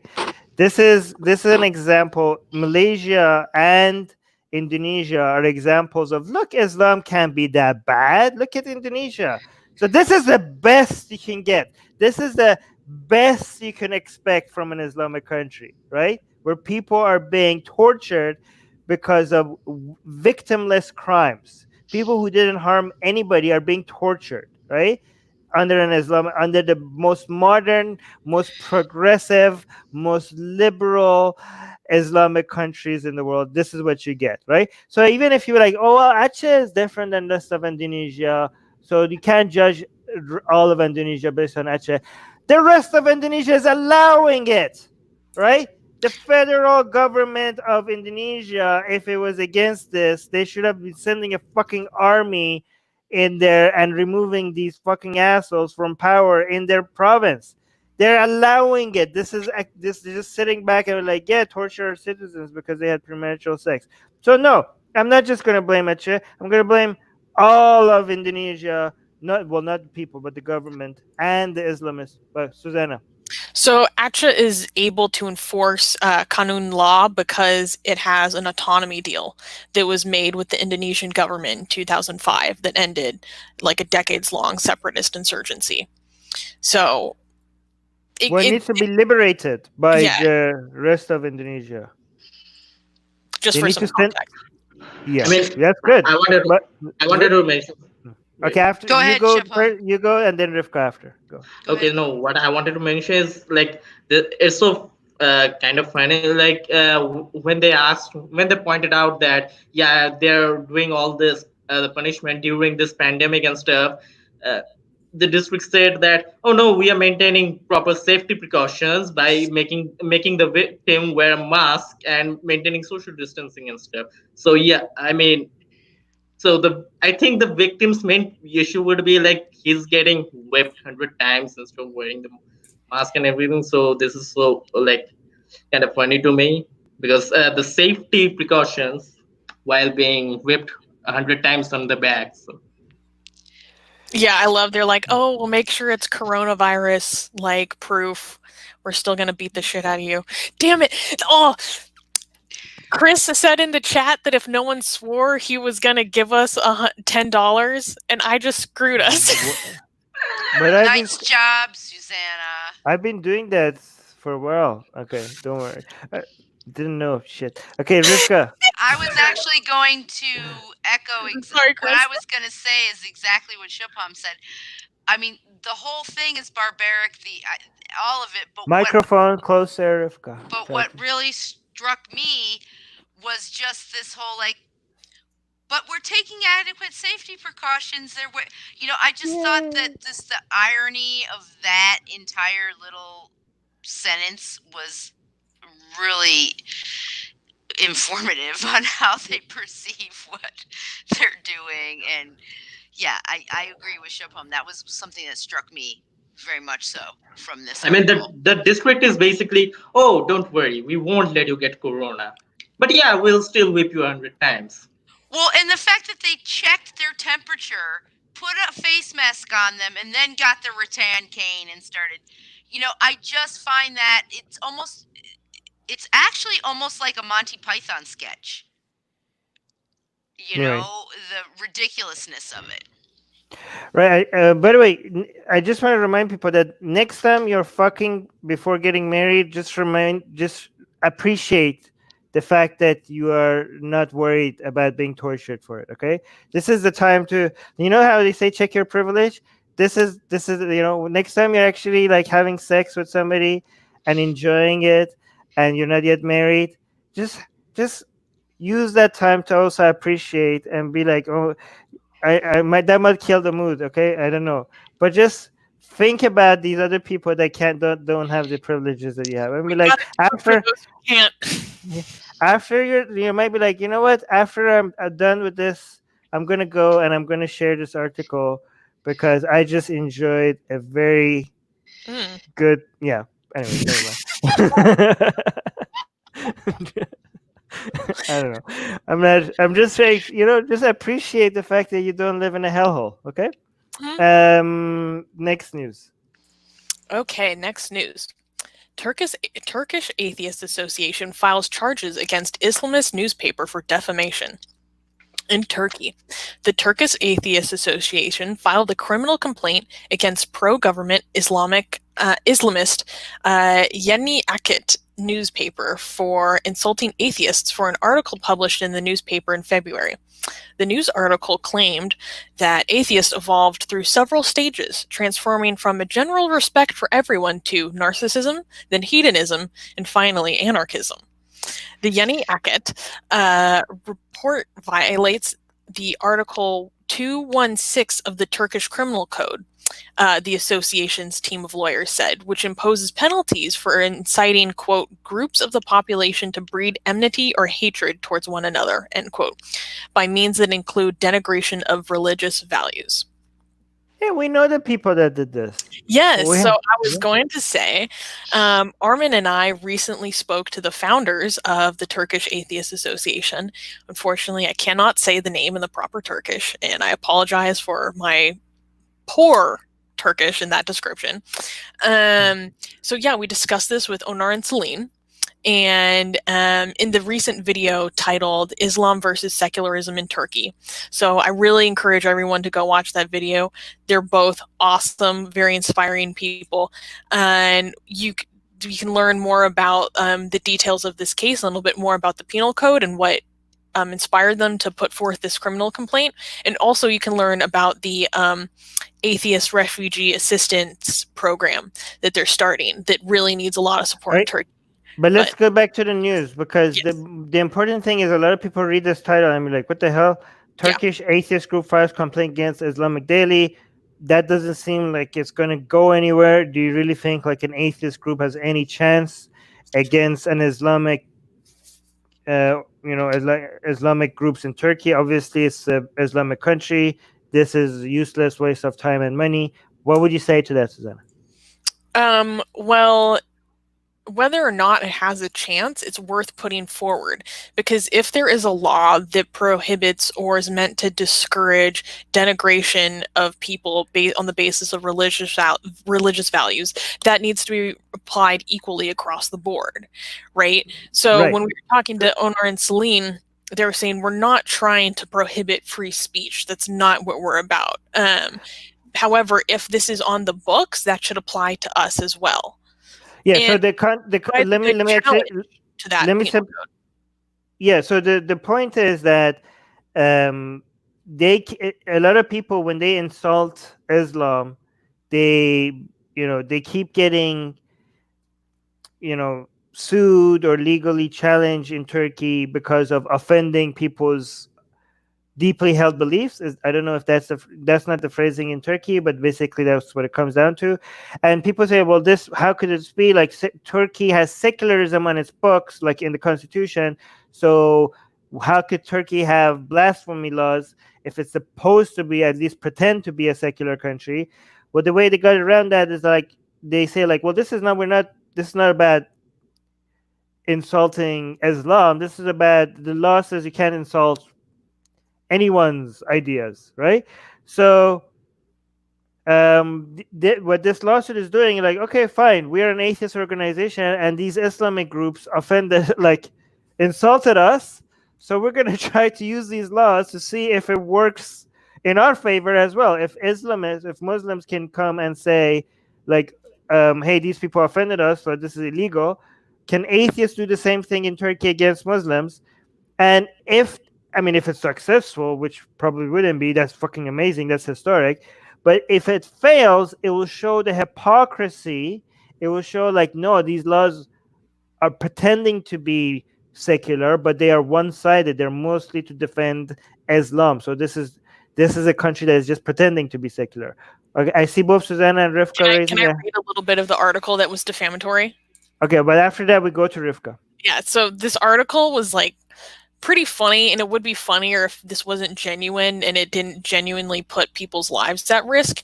This is an example. Malaysia and Indonesia are examples of, look, Islam can't be that bad. Look at Indonesia. So this is the best you can get. This is the best you can expect from an Islamic country, right? Where people are being tortured because of victimless crimes. People who didn't harm anybody are being tortured, right? Under the most modern, most progressive, most liberal Islamic countries in the world. This is what you get, right? So even if you're like, oh, well, Aceh is different than the rest of Indonesia, so you can't judge all of Indonesia based on Aceh. The rest of Indonesia is allowing it, right? The federal government of Indonesia, if it was against this, they should have been sending a fucking army in there and removing these fucking assholes from power in their province. They're allowing it. This is just sitting back and like, yeah, torture our citizens because they had premarital sex. So no, I'm not just gonna blame Aceh. I'm gonna blame all of Indonesia. Not the people, but the government and the Islamists. But Susanna. So Aceh is able to enforce Kanun law because it has an autonomy deal that was made with the Indonesian government in 2005 that ended like a decades-long separatist insurgency. So it needs to be liberated by the rest of Indonesia. Just they for some context. Yeah, I mean, that's good. I wanted to mention. Okay, after go ahead, you go, and then Rivka after. Go. Okay, ahead. No, what I wanted to mention is like it's so kind of funny. Like when they pointed out that they're doing all this the punishment during this pandemic and stuff. The district said that, oh no, we are maintaining proper safety precautions by making the victim wear a mask and maintaining social distancing and stuff. So yeah, I mean. So I think the victim's main issue would be like he's getting whipped 100 times instead of wearing the mask and everything. So this is so like kind of funny to me because the safety precautions while being whipped 100 times on the back. So. Yeah, I love. They're like, oh, we'll make sure it's coronavirus like proof. We're still gonna beat the shit out of you. Damn it! Oh. Chris said in the chat that if no one swore, he was gonna give us $10, and I just screwed us. But nice job, Susanna. I've been doing that for a while. Okay, don't worry. I didn't know shit. Okay, Rivka. I was actually going to echo what I was gonna say is exactly what Shupam said. I mean, the whole thing is barbaric. All of it, but microphone closer, Rivka. But what really struck me was just this whole like, but we're taking adequate safety precautions. I just thought that the irony of that entire little sentence was really informative on how they perceive what they're doing. And yeah, I agree with Shupam. That was something that struck me very much so from this. I mean, the district is basically, oh, don't worry, we won't let you get corona. But yeah, we'll still whip you 100 times. Well, and the fact that they checked their temperature, put a face mask on them, and then got the rattan cane and started, I just find that it's actually almost like a Monty Python sketch. The ridiculously of it. Right. By the way, I just want to remind people that next time you're fucking before getting married, just appreciate the fact that you are not worried about being tortured for it. Okay, this is the time to, how they say check your privilege. This is next time you're actually like having sex with somebody and enjoying it, and you're not yet married, just use that time to also appreciate and be like, oh, that might kill the mood. Okay, I don't know, but just think about these other people that don't have the privileges that you have. I We mean, like gotta do it for after those who can't. after you might be like, you know what? After I'm done with this, I'm gonna go and I'm gonna share this article because I just enjoyed a very Mm. good. Yeah. Anyways, never mind. I don't know. I'm not. I'm just saying. Just appreciate the fact that you don't live in a hellhole. Okay. Next news. Okay, next news. Turkish Atheist Association files charges against Islamist newspaper for defamation. In Turkey, the Turkish Atheist Association filed a criminal complaint against pro-government Islamist Yeni Akit newspaper for insulting atheists for an article published in the newspaper in February. The news article claimed that atheists evolved through several stages, transforming from a general respect for everyone to narcissism, then hedonism, and finally anarchism. The Yeni Akit report violates the Article 216 of the Turkish Criminal Code, the association's team of lawyers said, which imposes penalties for inciting, quote, groups of the population to breed enmity or hatred towards one another, end quote, by means that include denigration of religious values. Yeah, we know the people that did this. Yes, so I was going to say, Armin and I recently spoke to the founders of the Turkish Atheist Association. Unfortunately, I cannot say the name in the proper Turkish, and I apologize for my poor Turkish in that description. So yeah, we discussed this with Onar and Celine. And in the recent video titled Islam versus Secularism in Turkey. So I really encourage everyone to go watch that video. They're both awesome, very inspiring people. And you can learn more about the details of this case, a little bit more about the penal code and what inspired them to put forth this criminal complaint. And also you can learn about the Atheist Refugee Assistance Program that they're starting that really needs a lot of support in Turkey. But let's go back to the news because yes. the important thing is a lot of people read this title and be like, what the hell? Turkish atheist group files complaint against Islamic Daily. That doesn't seem like it's going to go anywhere. Do you really think like an atheist group has any chance against an Islamic, Islamic groups in Turkey? Obviously, it's an Islamic country. This is useless waste of time and money. What would you say to that, Susanna? Well, whether or not it has a chance, it's worth putting forward, because if there is a law that prohibits or is meant to discourage denigration of people on the basis of religious values, that needs to be applied equally across the board, right? So when we were talking to Onar and Celine, they were saying we're not trying to prohibit free speech. That's not what we're about. However, if this is on the books, that should apply to us as well. Yeah, so let me actually to that. Yeah, so the point is that a lot of people, when they insult Islam, they keep getting sued or legally challenged in Turkey because of offending people's deeply held beliefs. I don't know if that's not the phrasing in Turkey, but basically that's what it comes down to. And people say, well, how could it be like Turkey has secularism on its books, like in the constitution? So how could Turkey have blasphemy laws if it's supposed to be, at least pretend to be, a secular country? Well, the way they got around that is like they say like, well, this is not about insulting Islam. This is about, the law says you can't insult anyone's ideas, right? So what this lawsuit is doing, like, okay, fine, we are an atheist organization and these Islamic groups offended, like insulted us, so we're going to try to use these laws to see if it works in our favor as well. If Muslims can come and say like, hey, these people offended us, so this is illegal, can atheists do the same thing in Turkey against Muslims? And if it's successful, which probably wouldn't be, that's fucking amazing, that's historic. But if it fails, it will show the hypocrisy. It will show like, no, these laws are pretending to be secular, but they are one-sided. They're mostly to defend Islam. So this is a country that is just pretending to be secular. Okay, I see both Susanna and Rivka raising Can I their. read a little bit of the article that was defamatory? Okay, but after that we go to Rivka. Yeah, so this article was like pretty funny, and it would be funnier if this wasn't genuine and it didn't genuinely put people's lives at risk.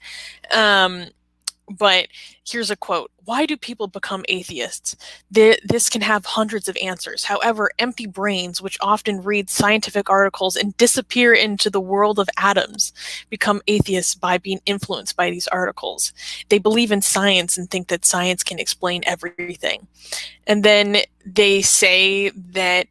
But here's a quote. Why do people become atheists? This can have hundreds of answers. However, empty brains, which often read scientific articles and disappear into the world of atoms, become atheists by being influenced by these articles. They believe in science and think that science can explain everything. And then they say that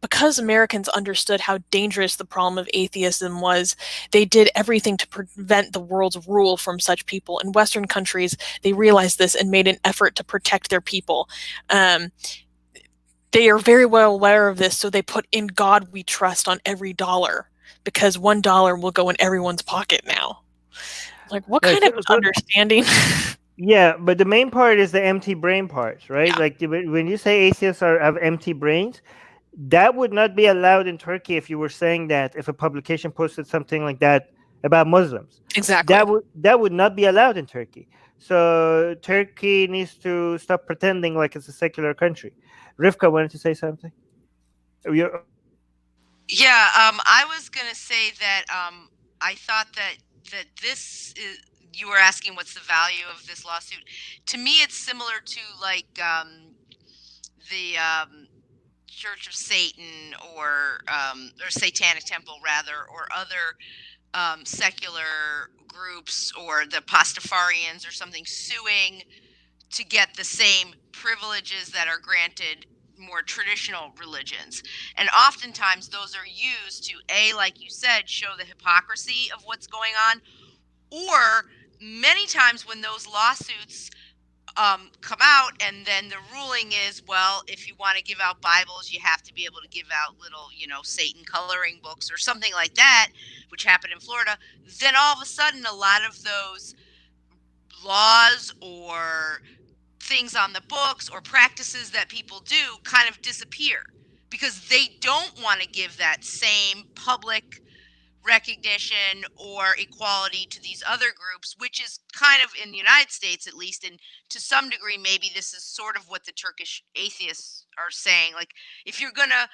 because Americans understood how dangerous the problem of atheism was, they did everything to prevent the world's rule from such people. In Western countries, they realized this and made an effort to protect their people. They are very well aware of this, so they put "In God We Trust" on every dollar, because $1 will go in everyone's pocket now. Like, what kind of understanding? Yeah, but the main part is the empty brain part, right? Yeah. Like when you say atheists have empty brains, that would not be allowed in Turkey if you were saying that if a publication posted something like that about Muslims. Exactly. That would not be allowed in Turkey. So Turkey needs to stop pretending like it's a secular country. Rivka wanted to say something. Yeah, I was gonna say that I thought that this is, you were asking what's the value of this lawsuit. To me, it's similar to like the Church of Satan or Satanic Temple rather, or other secular groups, or the Pastafarians or something, suing to get the same privileges that are granted more traditional religions. And oftentimes those are used to, like you said, show the hypocrisy of what's going on, or many times when those lawsuits come out and then the ruling is, well, if you want to give out Bibles, you have to be able to give out little, Satan coloring books or something like that, which happened in Florida, then all of a sudden a lot of those laws or things on the books or practices that people do kind of disappear, because they don't want to give that same public recognition or equality to these other groups, which is kind of, in the United States at least, and to some degree maybe this is sort of what the Turkish atheists are saying, like, if you're gonna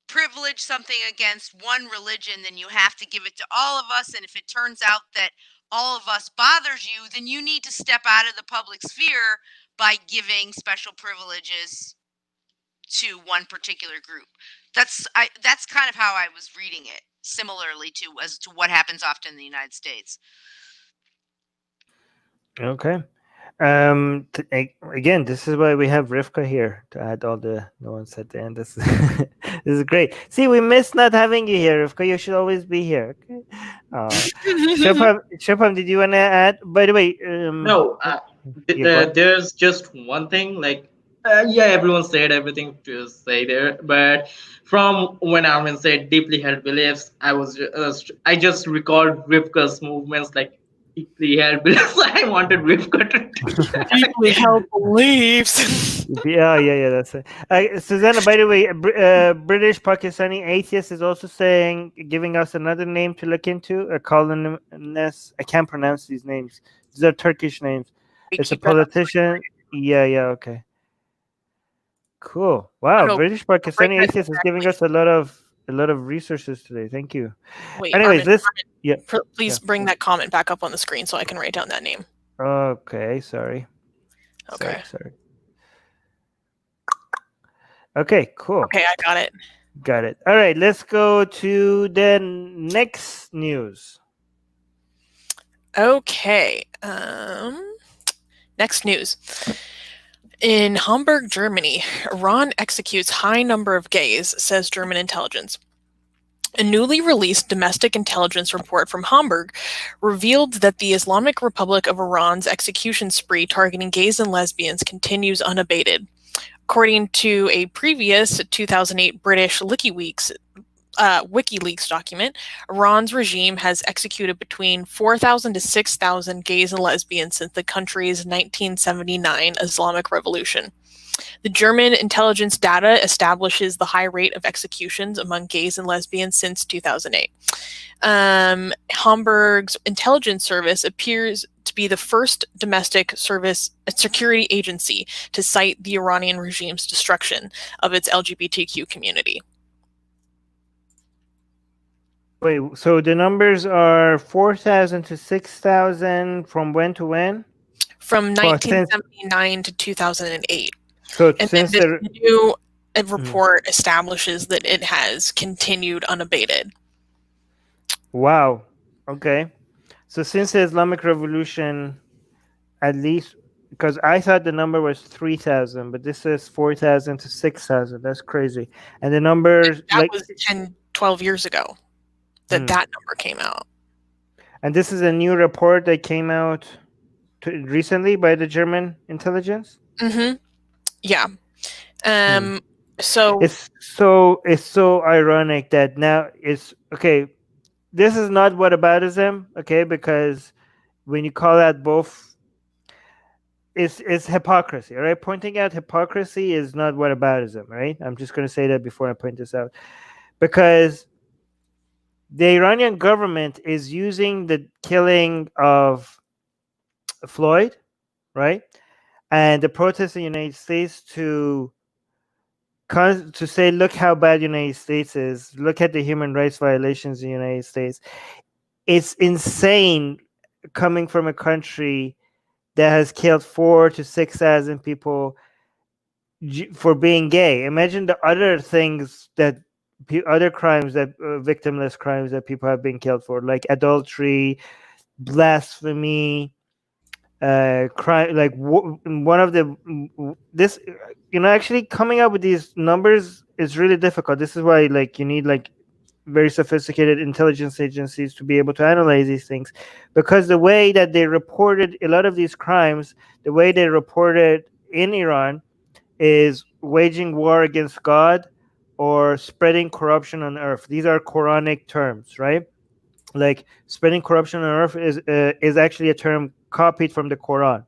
privilege something against one religion, then you have to give it to all of us, and if it turns out that all of us bothers you, then you need to step out of the public sphere by giving special privileges to one particular group. That's kind of how I was reading it, similarly to as to what happens often in the United States. Okay. Again, this is why we have Rivka here to add all the nuance at the end. This this is great. See, we miss not having you here, Rivka. You should always be here. Okay. Shepam, did you want to add? By the way, No, there's just one thing. Like, yeah, everyone said everything to say there, but from when Armin said deeply held beliefs, I just recalled Rivka's movements, like deeply held beliefs. I wanted Rivka to Deeply held beliefs. yeah, that's it. Susanna, by the way, British Pakistani atheist is also saying, giving us another name to look into. A columnist. I can't pronounce these names. These are Turkish names. It's a politician. Yeah, okay. Cool. Wow, British Pakistani atheist is giving us a lot of resources today. Thank you. Wait, anyways, Armin, please bring that comment back up on the screen so I can write down that name. Okay, sorry. Okay. Sorry. Okay, cool. Okay, I got it. Got it. All right, let's go to the next news. Okay. Next news. In Hamburg, Germany, Iran executes high number of gays, says German intelligence. A newly released domestic intelligence report from Hamburg revealed that the Islamic Republic of Iran's execution spree targeting gays and lesbians continues unabated. According to a previous 2008 British WikiLeaks document, Iran's regime has executed between 4,000 to 6,000 gays and lesbians since the country's 1979 Islamic Revolution. The German intelligence data establishes the high rate of executions among gays and lesbians since 2008. Hamburg's intelligence service appears to be the first domestic service security agency to cite the Iranian regime's destruction of its LGBTQ community. Wait, so the numbers are 4,000 to 6,000 from when to when? From 1979 to 2008. So And since then this new report establishes that it has continued unabated. Wow. Okay. So since the Islamic Revolution, at least, because I thought the number was 3,000, but this is 4,000 to 6,000. That's crazy. And the numbers that was 10, 12 years ago that number came out. And this is a new report that came out recently by the German intelligence? Mm-hmm. Yeah. So it's so ironic that now it's okay. This is not whataboutism, okay? Because when you call that both, it's hypocrisy, all right? Pointing out hypocrisy is not whataboutism, right? I'm just going to say that before I point this out, because the Iranian government is using the killing of Floyd, right, and the protests in the United States to say, look how bad the United States is. Look at the human rights violations in the United States. It's insane coming from a country that has killed 4,000 to 6,000 people for being gay. Imagine the other things that other crimes that victimless crimes that people have been killed for, like adultery, blasphemy, crime. Like one of the this, actually coming up with these numbers is really difficult. This is why you need very sophisticated intelligence agencies to be able to analyze these things, because the way that they reported a lot of these crimes, the way they reported in Iran is waging war against God or spreading corruption on earth. These are Quranic terms, right? Like spreading corruption on earth is actually a term copied from the Quran,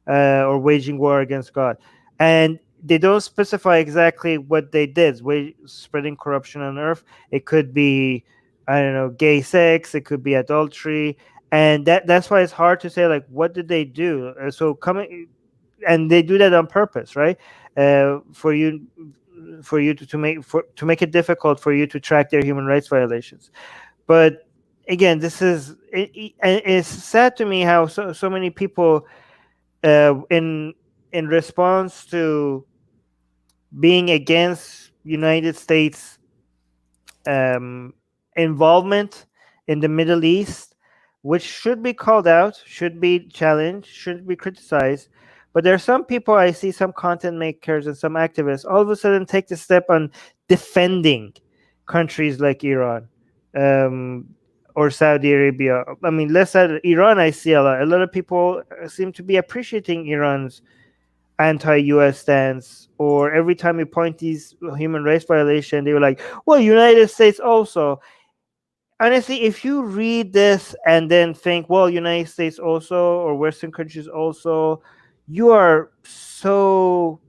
or waging war against God. And they don't specify exactly what they did. Spreading corruption on earth. It could be, I don't know, gay sex. It could be adultery. And that's why it's hard to say, what did they do? And they do that on purpose, right? For you to make it difficult for you to track their human rights violations. But again, this is it's sad to me how so many people in response to being against United States involvement in the Middle East, which should be called out, should be challenged, should be criticized. But there are some people, I see some content makers and some activists all of a sudden take the step on defending countries like Iran or Saudi Arabia. I mean, less Iran, I see a lot of people seem to be appreciating Iran's anti-US stance, or every time you point these human rights violations, they were like, well, United States also. Honestly, if you read this and then think, well, United States also, or Western countries also, you're so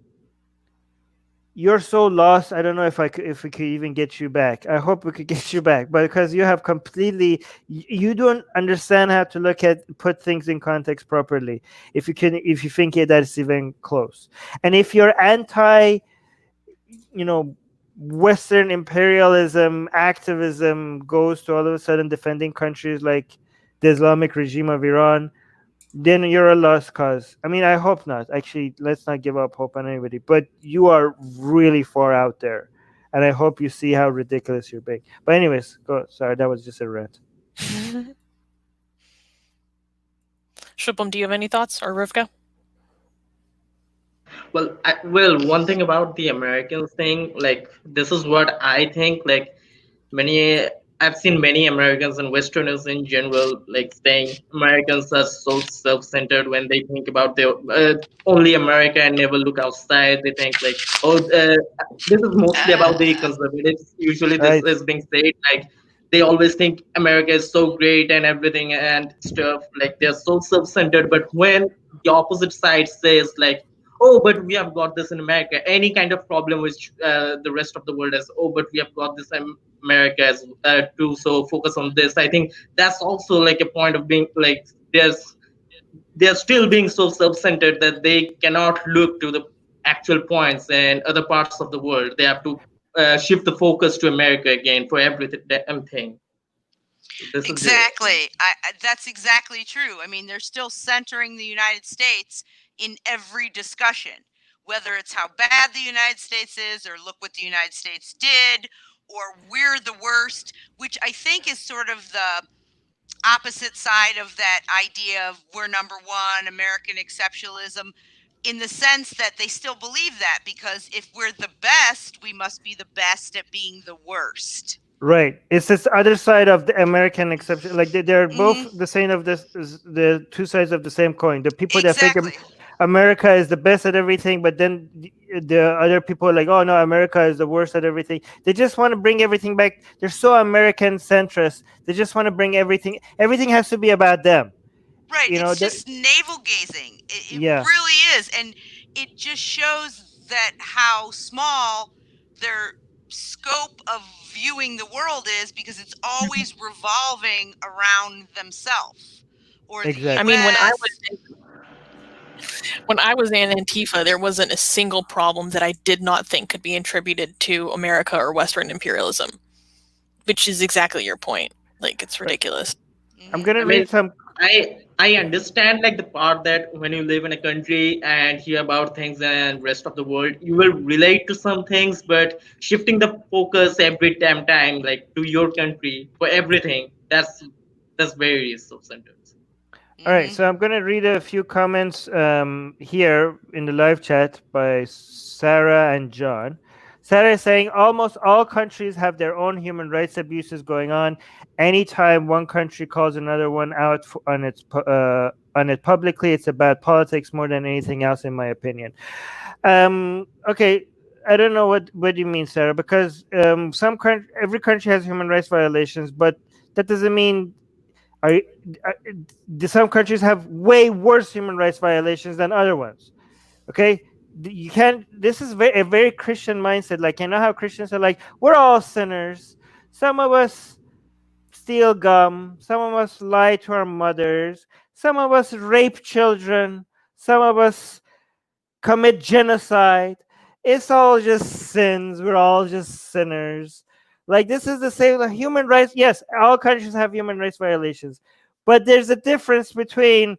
lost. I don't know if we could even get you back. I hope we could get you back, but because you have completely, you don't understand how to put things in context properly. If you think that's even close, and if you're anti, Western imperialism activism goes to all of a sudden defending countries like the Islamic regime of Iran, then you're a lost cause. I mean, I hope not. Actually, let's not give up hope on anybody. But you are really far out there, and I hope you see how ridiculous you're being. But anyways, go. Sorry, that was just a rant. Shubham, do you have any thoughts, or Rivka? Well, one thing about the Americans thing, this is what I think. I've seen many Americans and Westerners in general, saying Americans are so self-centered when they think about their only America and never look outside. They think this is mostly about the conservatives. Usually, this is being said. They always think America is so great and everything and stuff. They're so self-centered. But when the opposite side says oh, but we have got this in America. Any kind of problem which the rest of the world has, oh, but we have got this in America as too, so focus on this. I think that's also like a point of being like they're still being so self-centered that they cannot look to the actual points and other parts of the world. They have to shift the focus to America again for everything. Damn thing. So this is the Exactly. That's exactly true. I mean, they're still centering the United States in every discussion, whether it's how bad the United States is, or look what the United States did, or we're the worst, which I think is sort of the opposite side of that idea of we're number one, American exceptionalism, in the sense that they still believe that, because if we're the best, we must be the best at being the worst. Right. It's this other side of the American exception. Like they're both the same of this, the two sides of the same coin. The people that think Exactly. America is the best at everything, but then the other people are like, oh no, America is the worst at everything. They just want to bring everything back. They're so American centrist. They just want to bring everything. Everything has to be about them. Right. You know, It's just navel gazing. It Yeah. really is. And it just shows that how small their scope of viewing the world is, because it's always revolving around themselves or the Exactly. I mean, US. when I was in Antifa, there wasn't a single problem that I did not think could be attributed to America or Western imperialism, which is exactly your point. Like, it's ridiculous. I'm gonna I read mean, some. I understand like the part that when you live in a country and hear about things and rest of the world, you will relate to some things, but shifting the focus every time like to your country for everything, that's very self-centered. All right, so I'm going to read a few comments here in the live chat by Sarah and John. Sarah is saying almost all countries have their own human rights abuses going on. Anytime one country calls another one out on it publicly, it's about politics more than anything else, in my opinion. Okay, I don't know what you mean, Sarah, because every country has human rights violations, but that doesn't mean some countries have way worse human rights violations than other ones. Okay, you can't. This is a very Christian mindset. Like, you know how Christians are like, we're all sinners. Some of us steal gum. Some of us lie to our mothers. Some of us rape children. Some of us commit genocide. It's all just sins. We're all just sinners. Like, this is the same. Like, human rights. Yes, all countries have human rights violations, but there's a difference between,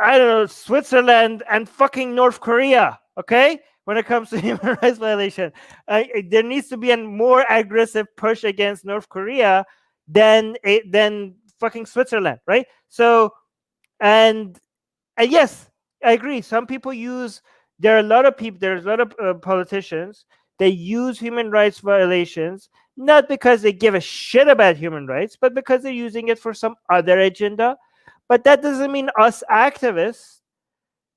I don't know, Switzerland and fucking North Korea. Okay, when it comes to human rights violation, there needs to be a more aggressive push against North Korea than fucking Switzerland, right? So, and yes, I agree. Some people use. There are a lot of people. There's a lot of politicians. They use human rights violations not because they give a shit about human rights, but because they're using it for some other agenda. But that doesn't mean us activists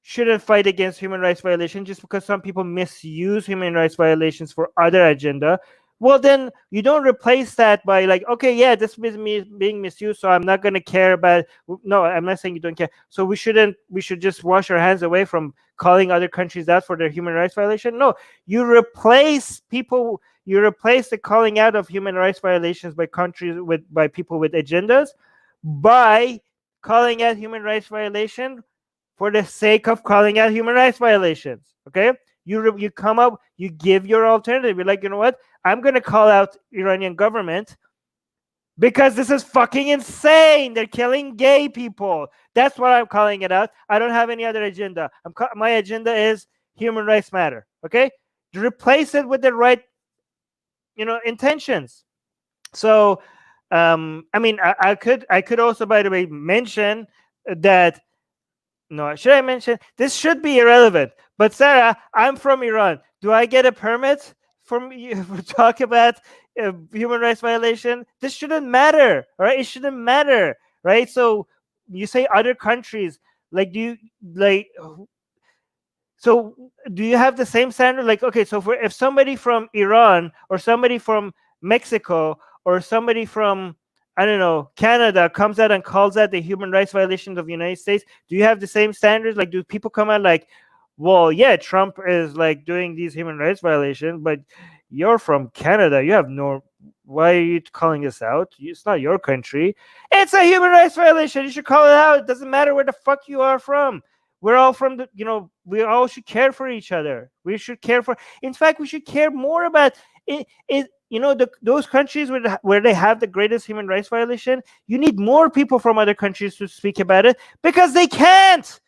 shouldn't fight against human rights violations just because some people misuse human rights violations for other agenda. Well, then you don't replace that by like, okay, yeah, this is being misused, so I'm not going to care about. No, I'm not saying you don't care. So we should just wash our hands away from calling other countries out for their human rights violation. No, you replace the calling out of human rights violations by people with agendas by calling out human rights violation for the sake of calling out human rights violations. Okay, you come up, you give your alternative. You're like, you know what? I'm going to call out Iranian government because this is fucking insane. They're killing gay people. That's what I'm calling it out. I don't have any other agenda. My agenda is human rights matter. Okay, replace it with the right, intentions. So, I mean, I could also, by the way, mention that. No, should I mention? This should be irrelevant. But Sarah, I'm from Iran. Do I get a permit from you to talk about human rights violation? This shouldn't matter, right? It shouldn't matter, right? So you say other countries, like, so do you have the same standard? Like, okay, so if somebody from Iran or somebody from Mexico or somebody from I don't know, Canada comes out and calls out the human rights violations of the United States, do you have the same standards? Like, do people come out like, well, yeah, Trump is like doing these human rights violations, but you're from Canada, you have no, why are you calling us out? It's not your country. It's a human rights violation. You should call it out. It doesn't matter where the fuck you are from. We're all from the, we all should care for each other. We should care for, in fact, we should care more about it. Those countries where they have the greatest human rights violation, you need more people from other countries to speak about it because they can't.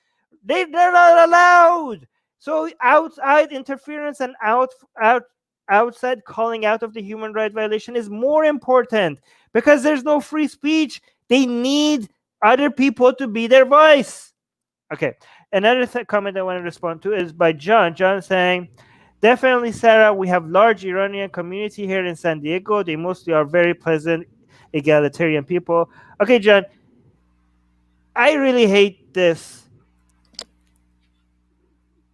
They're not allowed. So outside interference and outside calling out of the human right violation is more important because there's no free speech. They need other people to be their voice. Okay, another comment I want to respond to is by John. John saying, definitely, Sarah, we have large Iranian community here in San Diego. They mostly are very pleasant, egalitarian people. Okay, John, I really hate this.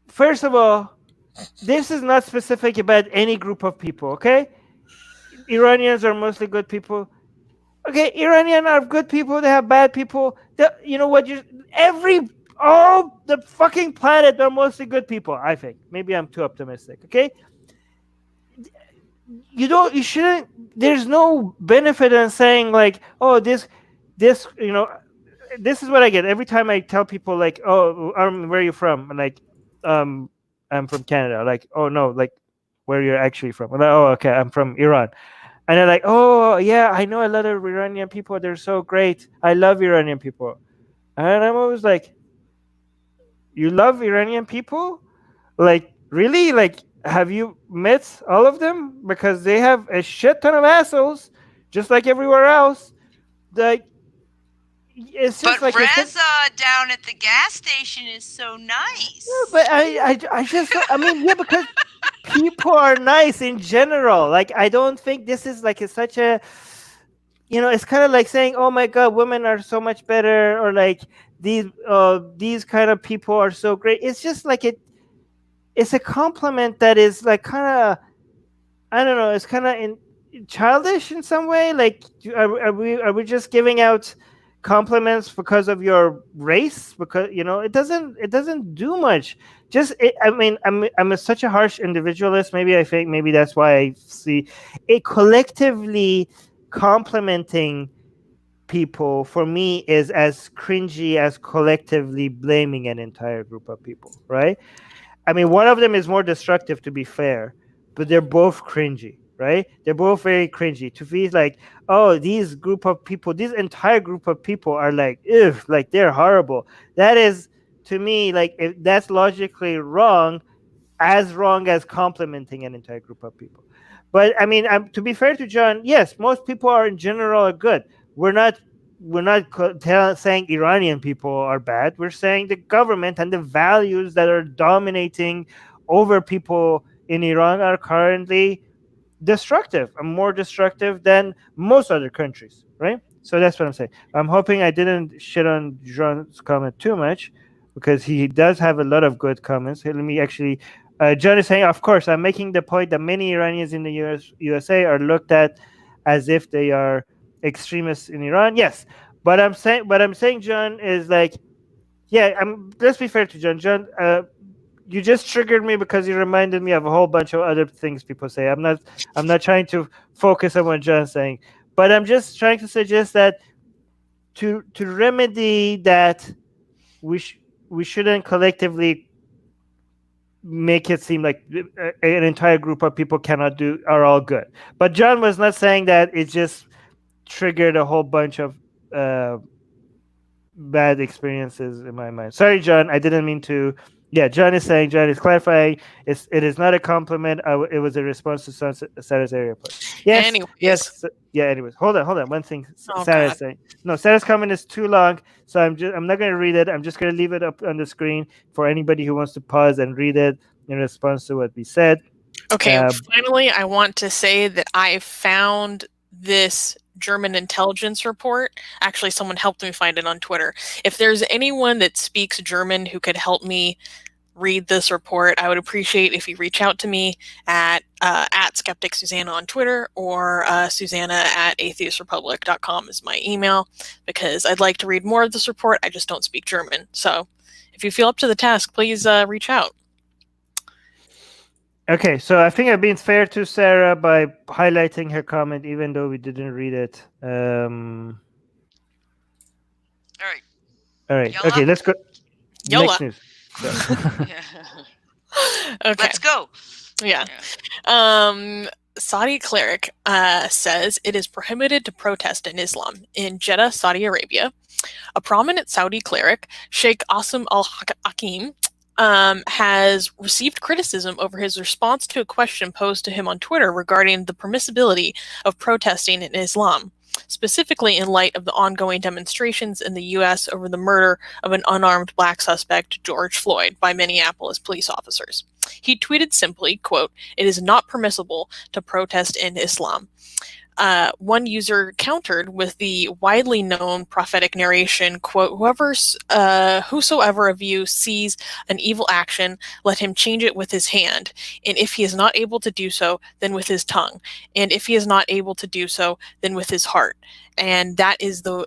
First of all, this is not specific about any group of people, okay? Iranians are mostly good people. Okay, Iranians are good people. They have bad people. You know what? All the fucking planet are mostly good people, I think. Maybe I'm too optimistic, okay? You shouldn't, there's no benefit in saying like, oh, this, this is what I get every time I tell people like, oh, where are you from? And like, I'm from Canada. Like, oh no, like where you're actually from? I'm like, oh, okay, I'm from Iran. And they're like, oh yeah, I know a lot of Iranian people. They're so great. I love Iranian people. And I'm always like, you love Iranian people? Like, really? Like, have you met all of them? Because they have a shit ton of assholes, just like everywhere else. Like, it's just but like Reza down at the gas station is so nice. Yeah, but I just, I mean, yeah, because people are nice in general. Like, I don't think this is like such a, it's kind of like saying, oh my God, women are so much better, or like these kind of people are so great. It's just like it's a compliment that is like kind of, I don't know, it's kind of childish in some way. Like, are we just giving out compliments because of your race? Because it doesn't do much. I mean, I'm such a harsh individualist. Maybe I think maybe that's why I see it collectively complimenting people for me is as cringy as collectively blaming an entire group of people, right? I mean, one of them is more destructive, to be fair, but they're both cringy, right? They're both very cringy. To be like, oh, these entire group of people are like, ew, like they're horrible. That is, to me, like, if that's logically wrong as complimenting an entire group of people. But I mean, to be fair to John, yes, most people are in general are good. We're not saying Iranian people are bad. We're saying the government and the values that are dominating over people in Iran are currently destructive and more destructive than most other countries, right? So that's what I'm saying. I'm hoping I didn't shit on John's comment too much, because he does have a lot of good comments. Here, let me actually. John is saying, of course, I'm making the point that many Iranians in the USA are looked at as if they are extremists in Iran. Yes, but I'm saying, John, is like, yeah. Let's be fair to John. John, you just triggered me because you reminded me of a whole bunch of other things people say. I'm not trying to focus on what John's saying, but I'm just trying to suggest that to remedy that, we shouldn't collectively make it seem like an entire group of people are all good. But John was not saying that. It just triggered a whole bunch of bad experiences in my mind. Sorry, John, I didn't mean to. Yeah, John is clarifying. It is not a compliment. It was a response to Sarah's area point. Yes. Anyways. Yes. Yeah. Anyways, hold on. One thing Oh, Sarah's God. saying. No, Sarah's comment is too long, so I'm not going to read it. I'm just going to leave it up on the screen for anybody who wants to pause and read it in response to what we said. Okay, finally, I want to say that I found this German intelligence report. Actually, someone helped me find it on Twitter. If there's anyone that speaks German who could help me read this report, I would appreciate if you reach out to me at Skeptic Susanna on Twitter, or Susanna at atheistrepublic.com is my email, because I'd like to read more of this report. I just don't speak German. So if you feel up to the task, please reach out. Okay, so I think I've been fair to Sarah by highlighting her comment, even though we didn't read it. All right. All right. Yola? Okay, let's go. Yola. Next news. So. Okay. Let's go. Yeah. Saudi cleric says it is prohibited to protest in Islam in Jeddah, Saudi Arabia. A prominent Saudi cleric, Sheikh Asim al-Hakim, has received criticism over his response to a question posed to him on Twitter regarding the permissibility of protesting in Islam, specifically in light of the ongoing demonstrations in the U.S. over the murder of an unarmed black suspect, George Floyd, by Minneapolis police officers. He tweeted simply, quote, "It is not permissible to protest in Islam." One user countered with the widely known prophetic narration, quote, "Whosoever of you sees an evil action, let him change it with his hand. And if he is not able to do so, then with his tongue. And if he is not able to do so, then with his heart. And that is the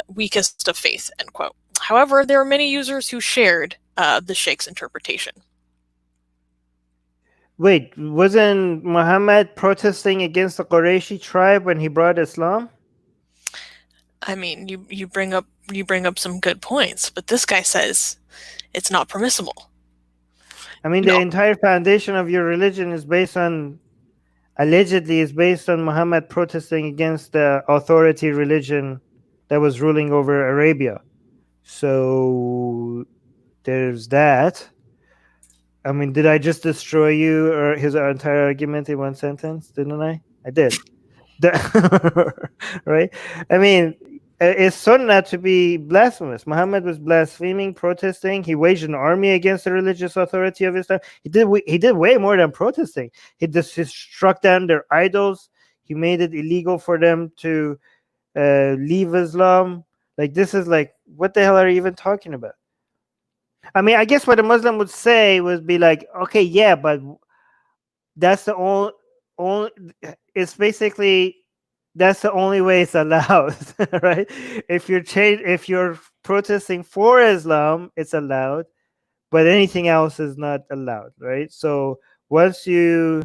weakest of faith," end quote. However, there are many users who shared the Sheikh's interpretation. Wait, wasn't Muhammad protesting against the Qurayshi tribe when he brought Islam? I mean, you bring up some good points, but this guy says it's not permissible. I mean, the entire foundation of your religion is based on, allegedly, is based on Muhammad protesting against the authority religion that was ruling over Arabia. So there's that. I mean, did I just destroy you or his entire argument in one sentence? Didn't I? I did. Right? I mean, it's sunnah to be blasphemous. Muhammad was blaspheming, protesting. He waged an army against the religious authority of Islam. He did way more than protesting. He struck down their idols. He made it illegal for them to leave Islam. Like, this is like, what the hell are you even talking about? I mean, I guess what a Muslim would say would be like, okay, yeah, but that's the only it's basically, that's the only way it's allowed, right? If you're protesting for Islam, it's allowed, but anything else is not allowed, right? So once you,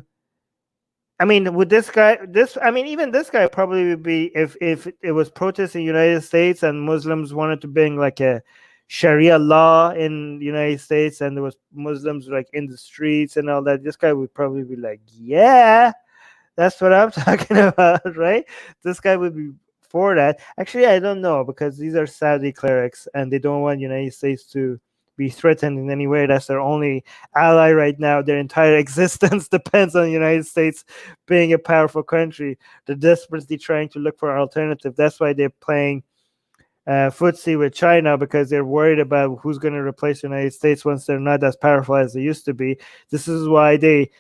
I mean, would this guy, even this guy probably would be, if it was protests in the United States and Muslims wanted to bring like a Sharia law in the United States and there was Muslims like in the streets and all that, this guy would probably be like, yeah, that's what I'm talking about, right? This guy would be for that. Actually, I don't know, because these are Saudi clerics and they don't want the United States to be threatened in any way. That's their only ally right now. Their entire existence depends on the United States being a powerful country. They're desperately trying to look for an alternative. That's why they're playing footsie with China, because they're worried about who's going to replace the United States once they're not as powerful as they used to be. This is why they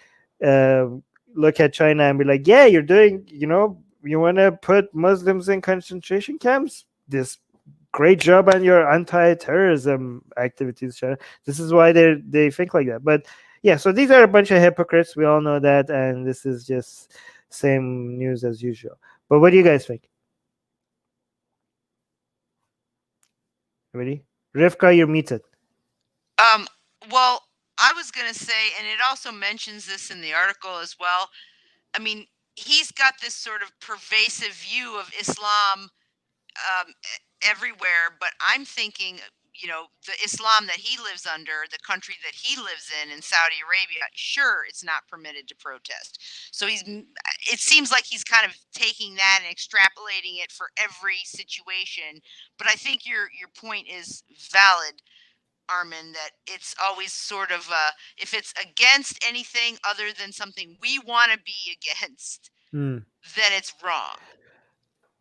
look at China and be like, yeah, you're doing, you want to put Muslims in concentration camps? This great job on your anti-terrorism activities, China. This is why they think like that. But yeah, so these are a bunch of hypocrites. We all know that, and this is just same news as usual. But what do you guys think? Ready? Rivka, you're muted. Well, I was going to say, and it also mentions this in the article as well. I mean, he's got this sort of pervasive view of Islam everywhere, but I'm thinking, the Islam that he lives under, the country that he lives in Saudi Arabia, sure, it's not permitted to protest. So it seems like he's kind of taking that and extrapolating it for every situation. But I think your point is valid, Armin, that it's always sort of if it's against anything other than something we want to be against, then it's wrong.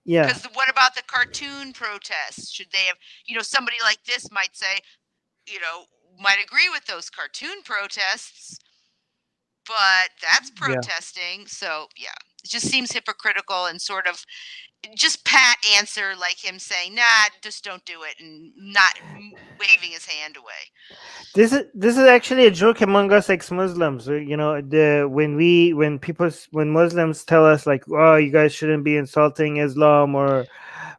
Yeah. Because what about the cartoon protests? Should they have, somebody like this might say, might agree with those cartoon protests, but that's protesting. Yeah. So, yeah, it just seems hypocritical and sort of, just pat answer like him saying, "Nah, just don't do it," and not waving his hand away. This is actually a joke among us ex-Muslims. You know, when Muslims tell us like, "Oh, you guys shouldn't be insulting Islam or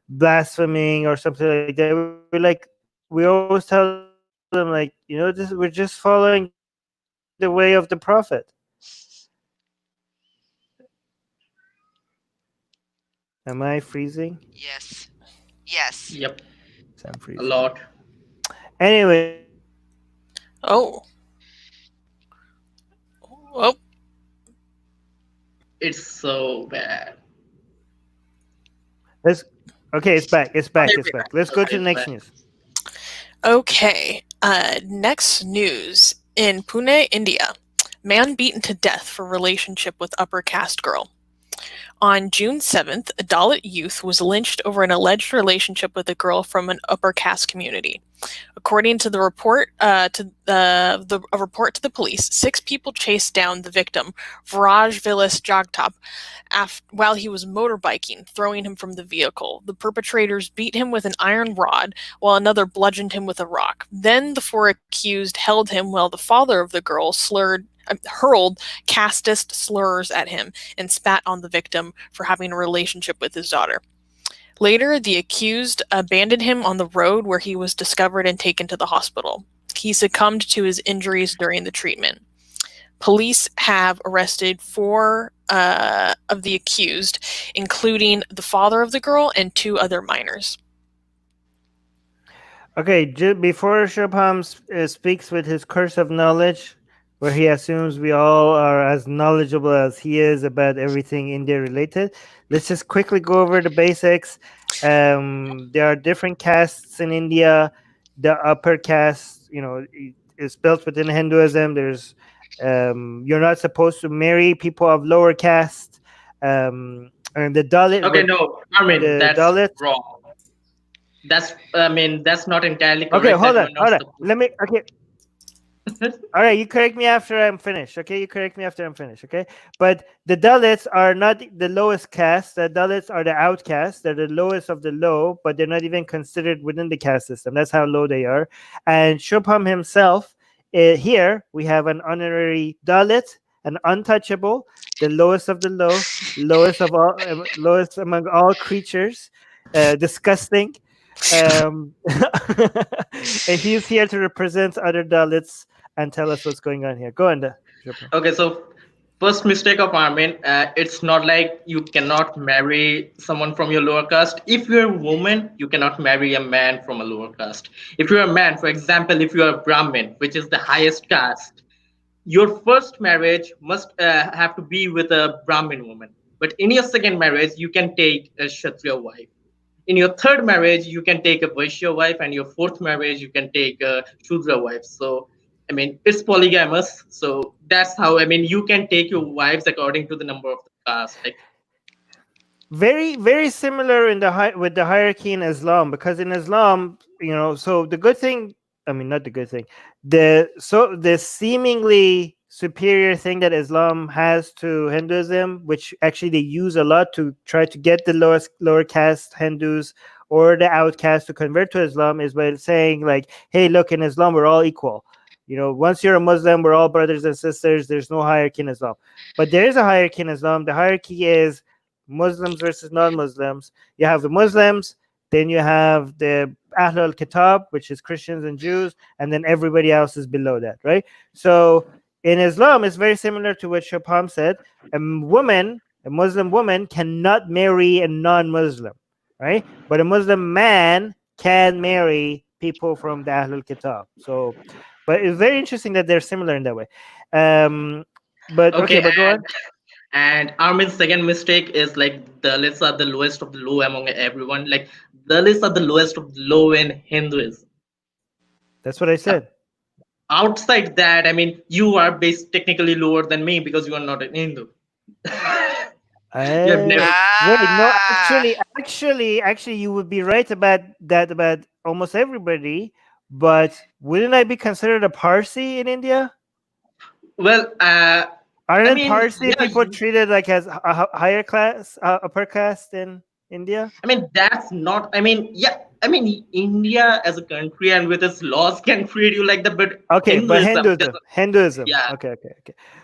blaspheming or something like that," we always tell them like, we're just following the way of the Prophet. Am I freezing? Yes. Yep. I'm A freezing. lot. Anyway, Oh. Oh. It's so bad. it's back. It's back. Let's go to the Okay, next back. news. Okay. Next news. In Pune, India, man beaten to death for relationship with upper caste girl. On June 7th, a Dalit youth was lynched over an alleged relationship with a girl from an upper caste community. According to the report, a report to the police, 6 people chased down the victim, Viraj Vilas Jagtap, while he was motorbiking, throwing him from the vehicle. The perpetrators beat him with an iron rod, while another bludgeoned him with a rock. Then the 4 accused held him while the father of the girl hurled casteist slurs at him and spat on the victim for having a relationship with his daughter. Later, the accused abandoned him on the road where he was discovered and taken to the hospital. He succumbed to his injuries during the treatment. Police have arrested 4 of the accused, including the father of the girl and 2 other minors. Okay, before Shubham speaks with his curse of knowledge, where he assumes we all are as knowledgeable as he is about everything India related, let's just quickly go over the basics. There are different castes in India. The upper caste, is built within Hinduism. There's you're not supposed to marry people of lower caste. And the Dalit. Okay, no, I mean the that's Dalit. wrong. That's not entirely correct. Okay, hold on. Supposed... Let me. Okay. All right, you correct me after I'm finished. Okay, Okay, but the Dalits are not the lowest caste. The Dalits are the outcasts. They're the lowest of the low, but they're not even considered within the caste system. That's how low they are. And Shubham himself, here we have an honorary Dalit, an untouchable, the lowest of the low, lowest among all creatures, disgusting. And he's here to represent other Dalits and tell us what's going on here. Go on. Okay, so first mistake of Armin, it's not like you cannot marry someone from your lower caste. If you're a woman, you cannot marry a man from a lower caste. If you're a man, for example, if you're a Brahmin, which is the highest caste, your first marriage must have to be with a Brahmin woman. But in your second marriage, you can take a Kshatriya wife. In your third marriage, you can take a Vaishya wife, and your fourth marriage, you can take a Shudra wife. So, I mean, it's polygamous. So that's how, you can take your wives according to the number of the caste. Like, very, very similar with the hierarchy in Islam, because in Islam, so the good thing, not the good thing, the seemingly superior thing that Islam has to Hinduism, which actually they use a lot to try to get the lower caste Hindus or the outcasts to convert to Islam, is by saying like, hey, look, in Islam we're all equal. Once you're a Muslim, we're all brothers and sisters. There's no hierarchy in Islam. But there is a hierarchy in Islam. The hierarchy is Muslims versus non-Muslims. You have the Muslims, then you have the Ahl al-Kitab, which is Christians and Jews, and then everybody else is below that, right? So in Islam, it's very similar to what Shubham said. A Muslim woman cannot marry a non-Muslim, right? But a Muslim man can marry people from the Ahl al-Kitab. So, but it's very interesting that they're similar in that way. But go on. And Armin's second mistake is like Dalits are the lowest of the low among everyone. Like Dalits are the lowest of the low in Hinduism. That's what I said. Outside that, you are technically lower than me because you are not an Hindu. Wait, no, actually, you would be right about that about almost everybody. But wouldn't I be considered a Parsi in India? Well, aren't Parsi people treated like as a higher class, upper caste? India? I mean, that's not. I mean, yeah. I mean, India as a country and with its laws can treat you like that, but Okay, but Hinduism Hinduism. doesn't. Hinduism. Yeah, Okay.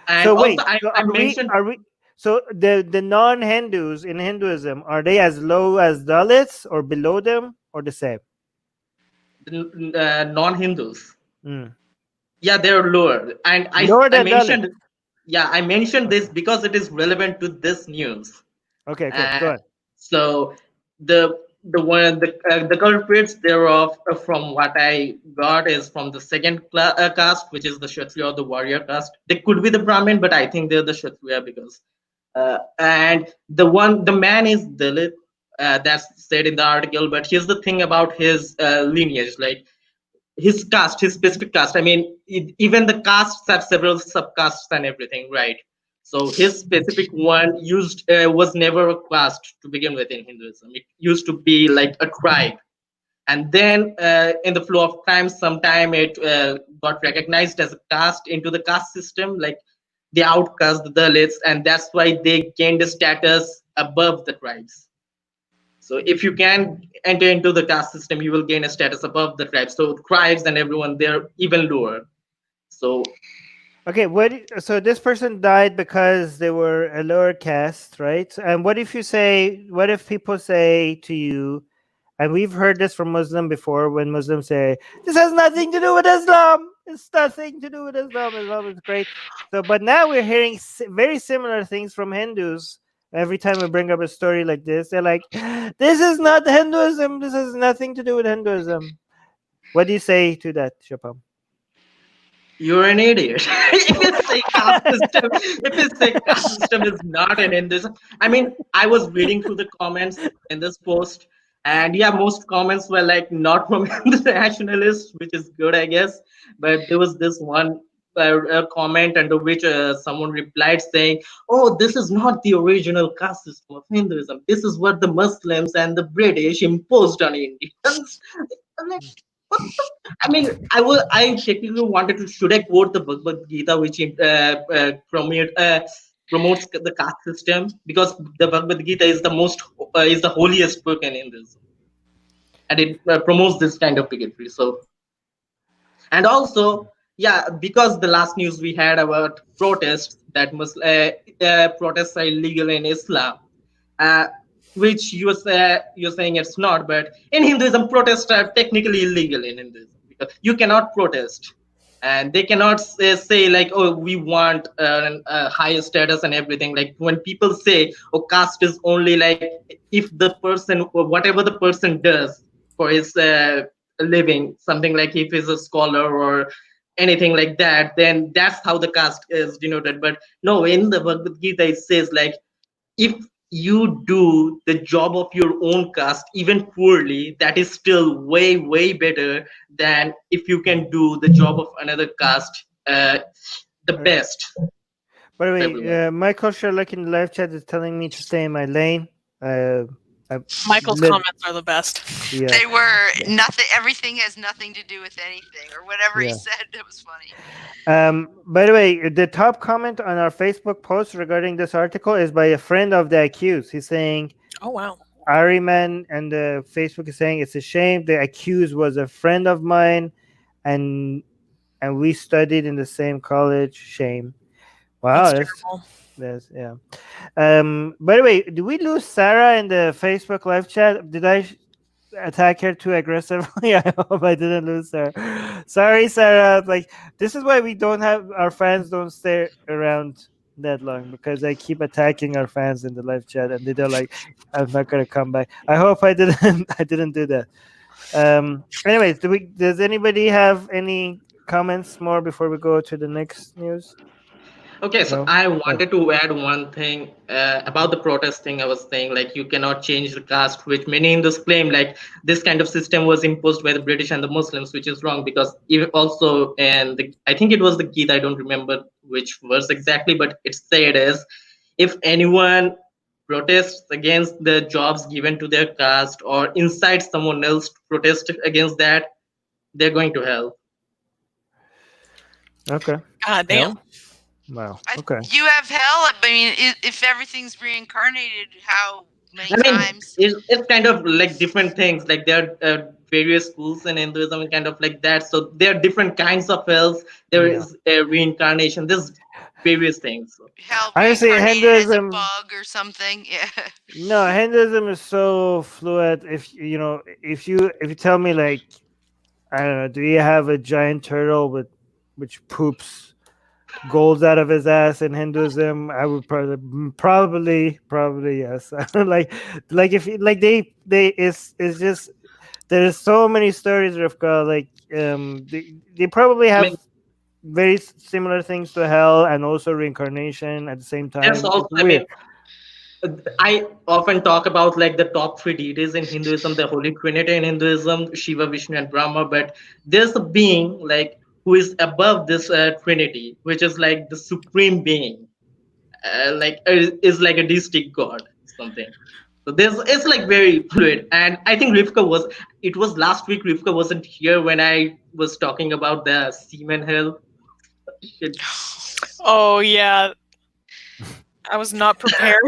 and So also wait, so I mentioned are we so the non-Hindus in Hinduism, are they as low as Dalits or below them or the same? the non-Hindus. Mm. Yeah, they're lower, and Lower I than Dalits. mentioned. Yeah, I mentioned this Okay. because it is relevant to this news. Okay, go on. So the culprits thereof, from what I got, is from the second caste, which is the Kshatriya or the warrior caste. They could be the Brahmin, but I think they're the Kshatriya because and the man is Dalit. That's said in the article. But here's the thing about his lineage, like his caste, his specific caste. I mean, even the castes have several subcastes and everything, right? So his specific one was never a caste to begin with in Hinduism. It used to be like a tribe, and then in the flow of time, sometime it got recognized as a caste into the caste system, like the outcast, the Dalits, and that's why they gained a status above the tribes. So if you can enter into the caste system, you will gain a status above the tribes. So tribes and everyone, they're even lower. So Okay, so this person died because they were a lower caste, right? And what if people say to you, and we've heard this from Muslim before, when Muslims say, this has nothing to do with Islam. It's nothing to do with Islam. Islam is great. So, but now we're hearing very similar things from Hindus. Every time we bring up a story like this, they're like, this is not Hinduism. This has nothing to do with Hinduism. What do you say to that, Shapam? you're an idiot. If you say caste system is not an Hinduism, I mean, I was reading through the comments in this post, and yeah, most comments were like not from the nationalists, which is good, I guess. But there was this one comment under which someone replied saying, "Oh, this is not the original caste system of Hinduism. This is what the Muslims and the British imposed on Indians." I'm like, what I mean, I technically wanted to. Should I quote the Bhagavad Gita, which promotes the caste system, because the Bhagavad Gita is the holiest book in Hinduism, and it promotes this kind of bigotry. So, and also, yeah, because the last news we had about protests, that protests are illegal in Islam, uh, which you're saying it's not, but in Hinduism, protests are technically illegal in Hinduism because you cannot protest, and they cannot say like, oh, we want a higher status and everything. Like when people say, oh, caste is only like if the person or whatever the person does for his living, something like if he's a scholar or anything like that, then that's how the caste is denoted. But no, in the Bhagavad Gita it says like, if you do the job of your own caste even poorly, that is still way better than if you can do the job of another caste the best By the of way, everyone. Michael Sherlock in the live chat is telling me to stay in my lane. Michael's comments are the best. Yeah. They were nothing. Everything has nothing to do with anything, or whatever he Yeah. said. It was funny. By the way, the top comment on our Facebook post regarding this article is by a friend of the accused. He's saying, Oh wow. Ariman, and the Facebook is saying it's a shame. The accused was a friend of mine, and we studied in the same college. Shame. Wow, That's terrible. that's yeah. By the way, do we lose Sarah in the Facebook live chat? Did I attack her too aggressively? I hope I didn't lose her. Sorry, Sarah. Like, this is why we don't have our fans don't stay around that long, because I keep attacking our fans in the live chat, and they're like, I'm not gonna come back. I hope I didn't I didn't do that. Anyways, does anybody have any comments more before we go to the next news? Okay, so No? I wanted to add one thing about the protest thing. I was saying like you cannot change the caste, which many Hindus claim like this kind of system was imposed by the British and the Muslims, which is wrong because even also, and I think it was the Gita, I don't remember which verse exactly, but it said is, if anyone protests against the jobs given to their caste or incites someone else to protest against that, they're going to hell. Okay. God damn. Wow. Okay. You have hell. I mean, if everything's reincarnated, how many I mean, times. it's kind of like different things. Like there are various schools in Hinduism and kind of like that. So there are different kinds of hells. There Yeah. is a reincarnation. There's various things. So, Hell Honestly, reincarnated as a Hinduism. bug or something. Yeah. No, Hinduism is so fluid. If you know, if you tell me like, I don't know, do you have a giant turtle which poops gold out of his ass in Hinduism? I would probably yes. like if like they it's just there's so many stories, Rivka. Like they probably I have mean, very similar things to hell and also reincarnation at the same there's time. also, It's I mean, weird. I often talk about like the top three deities in Hinduism, the Holy Trinity in Hinduism, Shiva, Vishnu, and Brahma. But there's a being like who is above this Trinity, which is like the supreme being, is like a deistic god, something. So there's it's like very fluid, and I think Rivka was. It was last week. Rivka wasn't here when I was talking about the semen hell. It, Oh yeah, I was not prepared.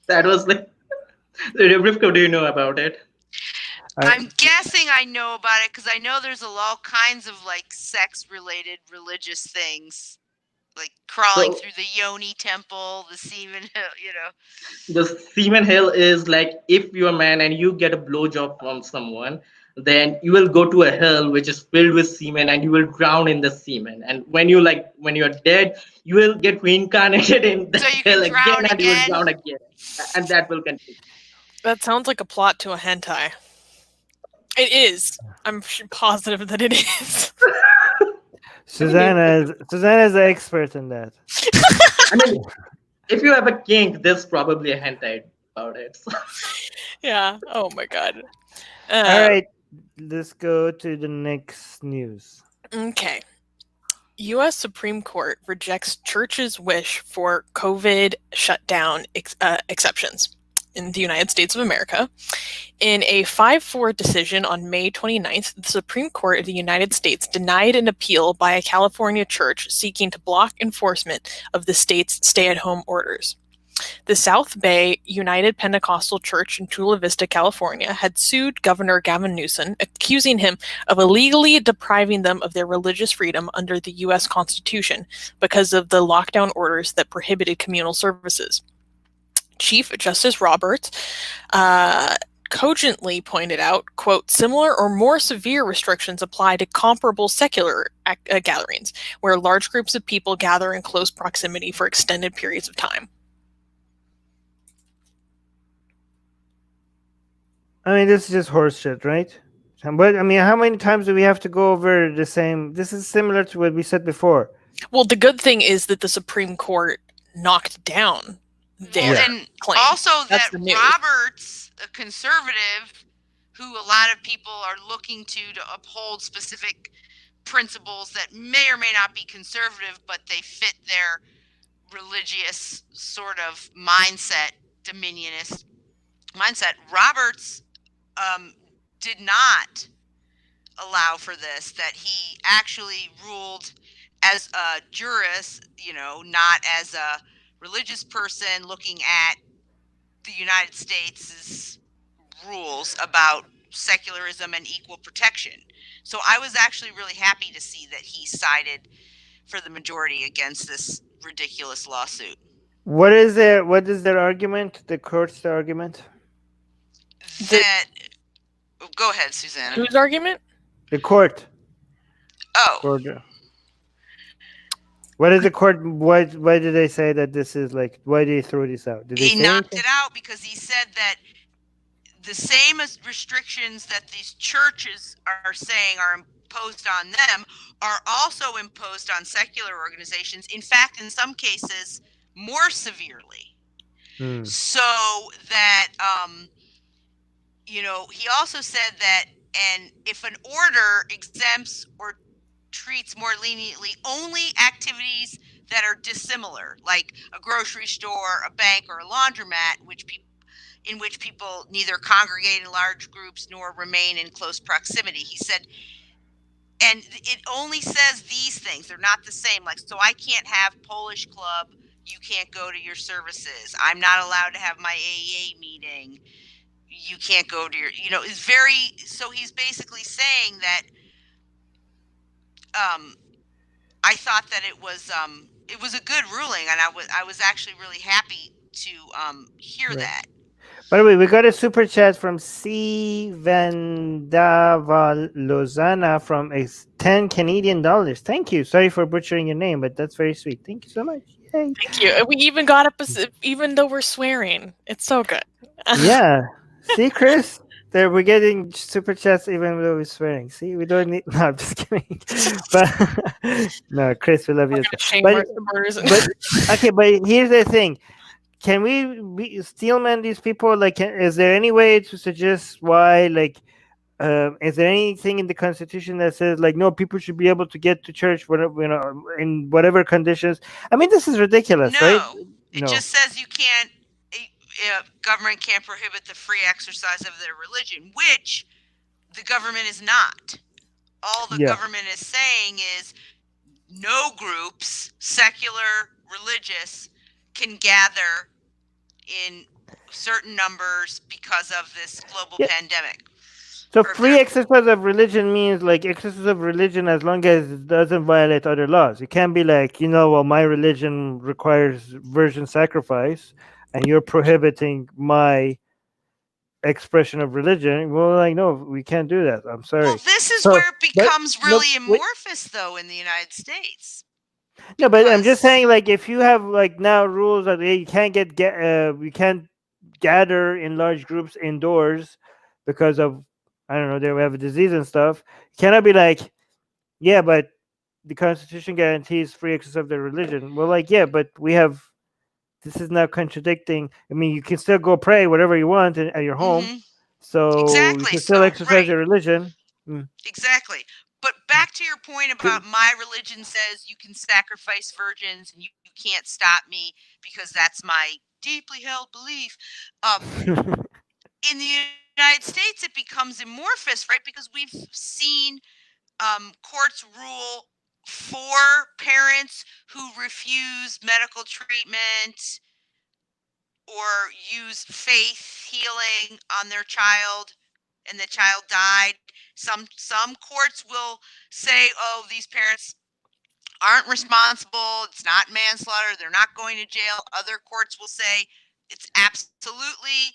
that was like Rivka. Do you know about it? I'm guessing I know about it because I know there's all kinds of like sex-related religious things, like crawling So through the Yoni temple, the semen, the semen hell is like if you're a man and you get a blowjob from someone, then you will go to a hell which is filled with semen and you will drown in the semen. And when you're dead, you will get reincarnated in So that you can hell again drown and you will again? drown again. And that will continue. That sounds like a plot to a hentai. It is. I'm positive that it is. Susanna's the expert in that. I mean, if you have a kink, there's probably a hentai about it. Yeah. Oh my god. All right, let's go to the next news. Okay. U.S. Supreme Court rejects church's wish for COVID shutdown exceptions in the United States of America. In a 5-4 decision on May 29th, the Supreme Court of the United States denied an appeal by a California church seeking to block enforcement of the state's stay-at-home orders. The South Bay United Pentecostal Church in Chula Vista, California, had sued Governor Gavin Newsom, accusing him of illegally depriving them of their religious freedom under the U.S. Constitution because of the lockdown orders that prohibited communal services. Chief Justice Roberts cogently pointed out, quote, similar or more severe restrictions apply to comparable secular gatherings, where large groups of people gather in close proximity for extended periods of time. I mean, this is just horse shit, right? But I mean, how many times do we have to go over the same? This is similar to what we said before. Well, the good thing is that the Supreme Court knocked down their and claim. also That's that the news. Roberts, a conservative, who a lot of people are looking to uphold specific principles that may or may not be conservative, but they fit their religious sort of mindset, dominionist mindset. Roberts did not allow for this, that he actually ruled as a jurist, not as a religious person looking at the United States' rules about secularism and equal protection. So I was actually really happy to see that he sided for the majority against this ridiculous lawsuit. What is their argument? The court's argument? That go ahead, Susanna. Whose argument? The court. Oh. What is the court? Why did they say that this is like? Why did they throw this out? Did they he say knocked anything? it out because he said that the same as restrictions that these churches are saying are imposed on them are also imposed on secular organizations. In fact, in some cases, more severely. So that, he also said that, and if an order exempts or treats more leniently only activities that are dissimilar, like a grocery store, a bank, or a laundromat, in which people neither congregate in large groups nor remain in close proximity. He said, and it only says these things. They're not the same. Like, so I can't have Polish club, You can't go to your services. I'm not allowed to have my AA meeting. You can't go to your, it's very, so he's basically saying that, I thought that it was a good ruling, and I was actually really happy to hear Right. that. By the way, we got a super chat from C. Vandava Lozana from 10 Canadian dollars. Thank you. Sorry for butchering your name, but that's very sweet. Thank you so much. Yay. Thank you. And we even got up, even though we're swearing. It's so good. Yeah. See, Chris? There, we're getting super chats even though we're swearing. See, we don't need. No, I'm just kidding. But no, Chris, we love you. We're gonna shame But, our supporters. but okay, but here's the thing. Can we steelman these people? Like, is there any way to suggest why? Like, is there anything in the Constitution that says like no, people should be able to get to church whenever, in whatever conditions? I mean, this is ridiculous, right? No, it just says you can't. Government can't prohibit the free exercise of their religion, which the government is not. All the government is saying is no groups, secular, religious, can gather in certain numbers because of this global pandemic. So free exercise of religion means like exercise of religion as long as it doesn't violate other laws. You can't be like, well, my religion requires virgin sacrifice and you're prohibiting my expression of religion. Well, like, no, we can't do that. I'm sorry. Well, this is where it becomes really amorphous, though, in the United States. No, but I'm just saying, like, if you have like now rules that you can't we can't gather in large groups indoors because of, I don't know, they have a disease and stuff. You cannot be like, yeah, but the Constitution guarantees free exercise of their religion. Well, like, yeah, but this is not contradicting. I mean, you can still go pray whatever you want at your home. So you can still exercise your religion. Exactly. But back to your point about my religion says you can sacrifice virgins and you can't stop me because that's my deeply held belief. In the United States, it becomes amorphous, right? Because we've seen courts rule for parents who refuse medical treatment or use faith healing on their child and the child died. Some courts will say, oh, these parents aren't responsible. It's not manslaughter. They're not going to jail. Other courts will say it's absolutely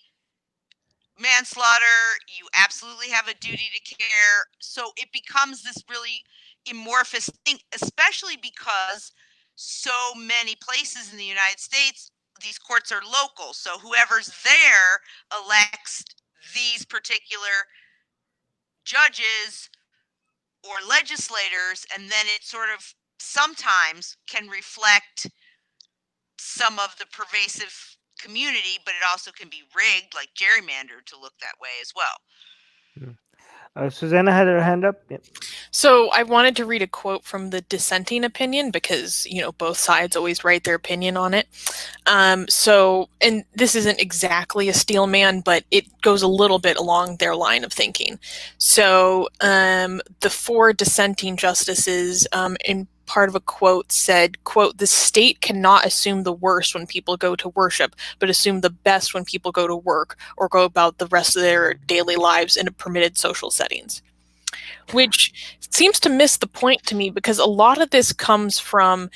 manslaughter. You absolutely have a duty to care. So it becomes this really amorphous thing, especially because so many places in the United States, these courts are local. So whoever's there elects these particular judges or legislators, and then it sort of sometimes can reflect some of the pervasive community, but it also can be rigged, like gerrymandered, to look that way as well. Susanna had her hand up. Yep. So I wanted to read a quote from the dissenting opinion because, both sides always write their opinion on it. And this isn't exactly a steel man, but it goes a little bit along their line of thinking. So the 4 dissenting justices in part of a quote said, quote, "The state cannot assume the worst when people go to worship, but assume the best when people go to work or go about the rest of their daily lives in permitted social settings." Which seems to miss the point to me because a lot of this comes from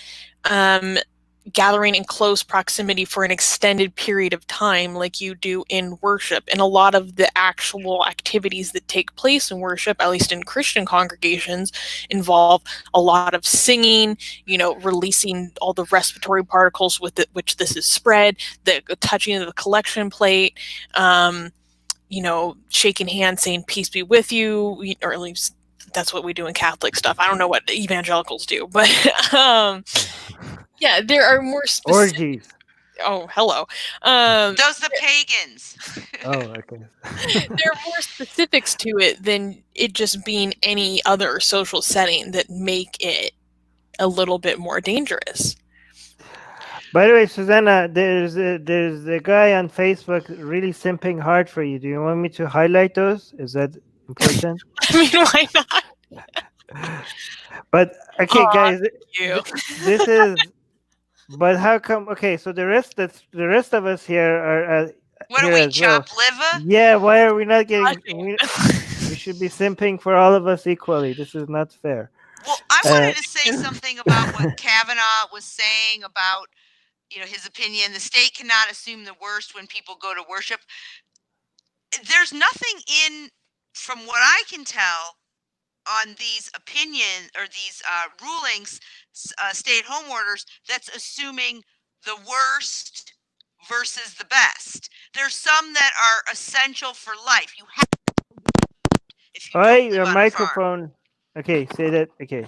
gathering in close proximity for an extended period of time like you do in worship. And a lot of the actual activities that take place in worship, at least in Christian congregations, involve a lot of singing, releasing all the respiratory particles with which this is spread, the touching of the collection plate, shaking hands, saying peace be with you, or at least that's what we do in Catholic stuff. I don't know what evangelicals do, but yeah, there are more specific... Orgies. Oh, hello. Those the pagans. Oh, okay. There are more specifics to it than it just being any other social setting that make it a little bit more dangerous. By the way, Susanna, there's a guy on Facebook really simping hard for you. Do you want me to highlight those? Is that important? I mean, why not? But okay, guys, But how come? Okay, so the rest of us here are What here do we as well. chop liver? Yeah, why are we not getting? Watching. We should be simping for all of us equally. This is not fair. Well, I wanted to say something about what Kavanaugh was saying about, his opinion. The state cannot assume the worst when people go to worship. There's nothing from what I can tell, on these opinion or these rulings, stay-at-home orders, that's assuming the worst versus the best. There's some that are essential for life. You have if you don't live Your on a farm. microphone. Okay, say that. Okay.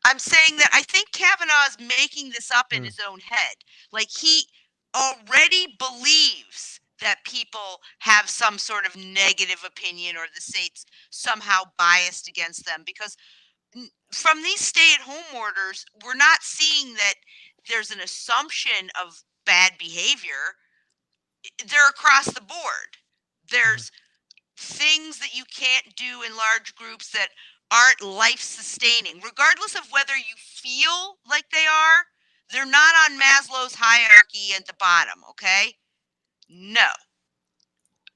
I'm saying that I think Kavanaugh is making this up in his own head. Like, he already believes that people have some sort of negative opinion or the state's somehow biased against them, because from these stay-at-home orders, we're not seeing that there's an assumption of bad behavior. They're across the board. There's things that you can't do in large groups that aren't life-sustaining, regardless of whether you feel like they are. They're not on Maslow's hierarchy at the bottom, okay? No.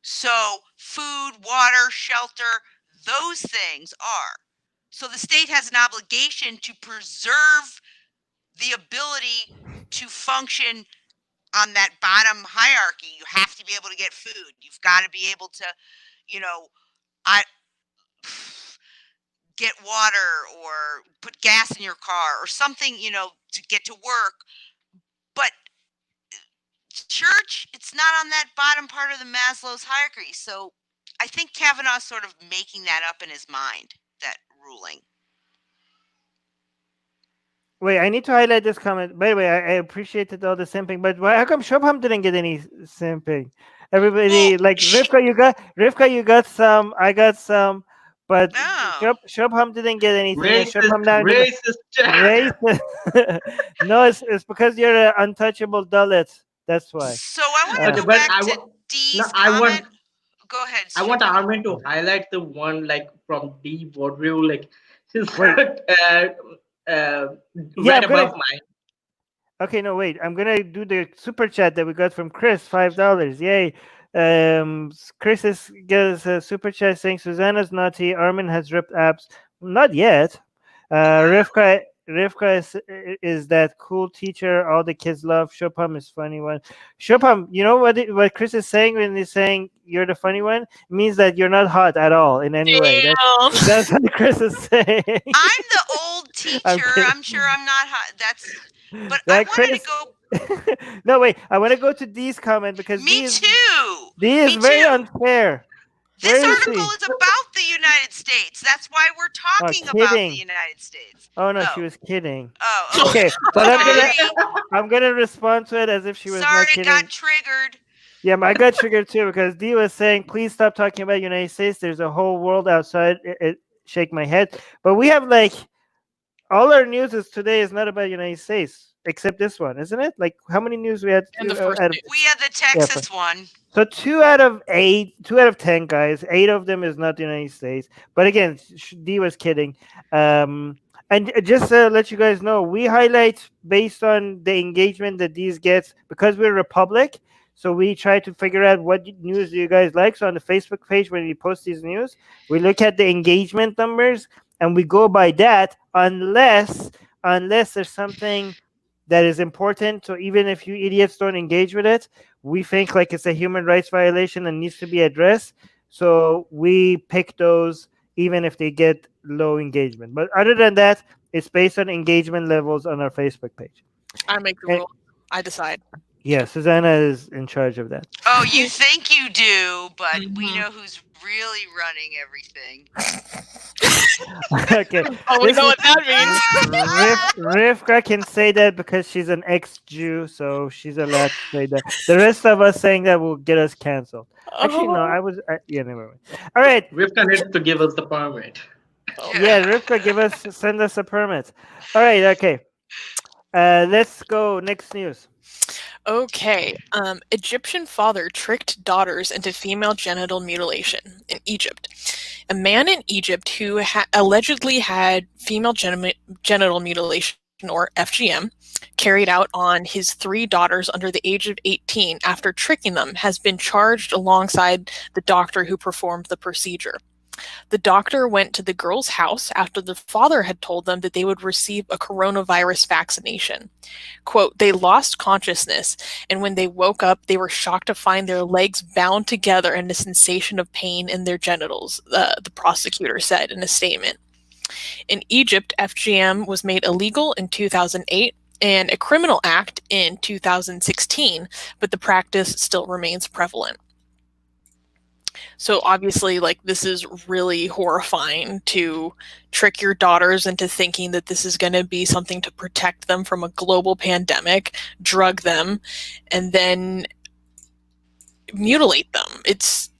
So food, water, shelter, those things are. So the state has an obligation to preserve the ability to function on that bottom hierarchy. You have to be able to get food. You've got to be able to, get water or put gas in your car or something, to get to work. But church, it's not on that bottom part of the Maslow's hierarchy. So I think Kavanaugh's sort of making that up in his mind, that ruling. Wait, I need to highlight this comment. By the way, I appreciated all the simping, but how come Shubham didn't get any simping? Everybody, like Rivka, you got some. I got some, but Shubham didn't get anything. Racist. No, it's because you're an untouchable Dalit. That's why. So I want to go back to D's comment. Go ahead. I want Armin to highlight the one from D Vaudreuil, she's right above mine. Okay, no, wait. I'm gonna do the super chat that we got from Chris, $5. Yay! Chris gets a super chat saying Susanna's naughty. Armin has ripped abs. Not yet. Rivka is that cool teacher all the kids love. Shopam is funny one. Shopam, you know what Chris is saying when he's saying you're the funny one? It means that you're not hot at all in any way. That's what Chris is saying. I'm the old teacher. I'm sure I'm not hot. But I wanted to go. No, wait. I want to go to Dee's comment because Me too. Dee is very unfair. This article is about the United States. That's why we're talking about the United States. Oh no, she was kidding. Oh, okay. But I'm gonna respond to it as if she was not kidding. Sorry, got triggered. Yeah, I got triggered too because Dee was saying, "Please stop talking about the United States. There's a whole world outside." It shake my head, but we have all our news today is not about the United States except this one, isn't it? How many news we had? And we had the Texas one. So 2 out of 10, guys. 8 of them is not the United States. But again, Dee was kidding. And just to let you guys know, we highlight based on the engagement that these gets because we're a republic. So we try to figure out what news do you guys like. So on the Facebook page, when we post these news, we look at the engagement numbers and we go by that unless there's something that is important. So even if you idiots don't engage with it, we think it's a human rights violation and needs to be addressed. So we pick those even if they get low engagement. But other than that, it's based on engagement levels on our Facebook page. I make the rule. I decide. Yeah, Susanna is in charge of that. Oh, you think you do, but we know who's really running everything. Okay. Oh, we know what that means. Rivka can say that because she's an ex-Jew, so she's allowed to say that. The rest of us saying that will get us canceled. Actually, no, never mind. All right. Rivka needs to give us the permit. Yeah, Rivka, send us a permit. All right, okay. Let's go. Next news. Okay. Egyptian father tricked daughters into female genital mutilation in Egypt. A man in Egypt who allegedly had female genital mutilation or FGM, carried out on his 3 daughters under the age of 18 after tricking them, has been charged alongside the doctor who performed the procedure. The doctor went to the girls' house after the father had told them that they would receive a coronavirus vaccination. Quote, they lost consciousness, and when they woke up, they were shocked to find their legs bound together and a sensation of pain in their genitals, the prosecutor said in a statement. In Egypt, FGM was made illegal in 2008 and a criminal act in 2016, but the practice still remains prevalent. So obviously, like, this is really horrifying to trick your daughters into thinking that this is going to be something to protect them from a global pandemic, drug them, and then mutilate them. It's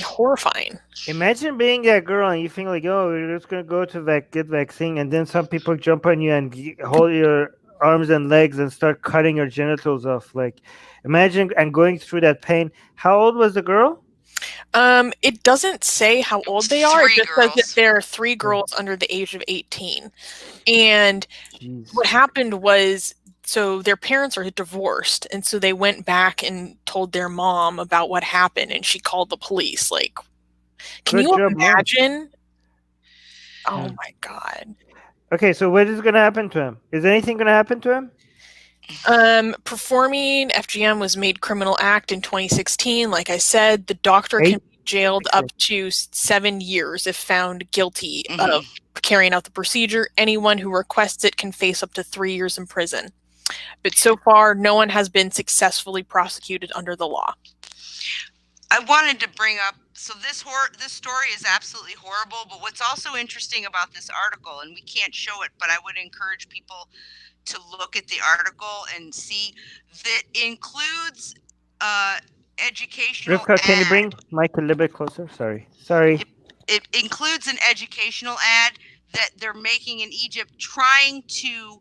horrifying. Imagine being that girl and you think like, oh, we're just gonna go to get vaccine, and then some people jump on you and hold your arms and legs and start cutting your genitals off. Like, imagine and going through that pain. How old was the girl? It doesn't say how old they are. It 3 just says that girls. there are 3 girls under the age of 18. And Jeez. what happened was, so their parents are divorced, and so they went back and told their mom about what happened, and she called the police. Like, can Good you job, Mom. imagine? Oh Yeah. my God. Okay, so what is gonna happen to him? Is anything gonna happen to him? Performing FGM was made criminal act in 2016. Like I said, the doctor can be jailed up to 7 years if found guilty of carrying out the procedure. Anyone who requests it can face up to 3 years in prison. But so far, no one has been successfully prosecuted under the law. I wanted to bring up, so this story is absolutely horrible, but what's also interesting about this article, and we can't show it, but I would encourage people to look at the article and see that includes educational Rivka, can you ad. bring Mike a little bit closer? Sorry. It includes an educational ad that they're making in Egypt, trying to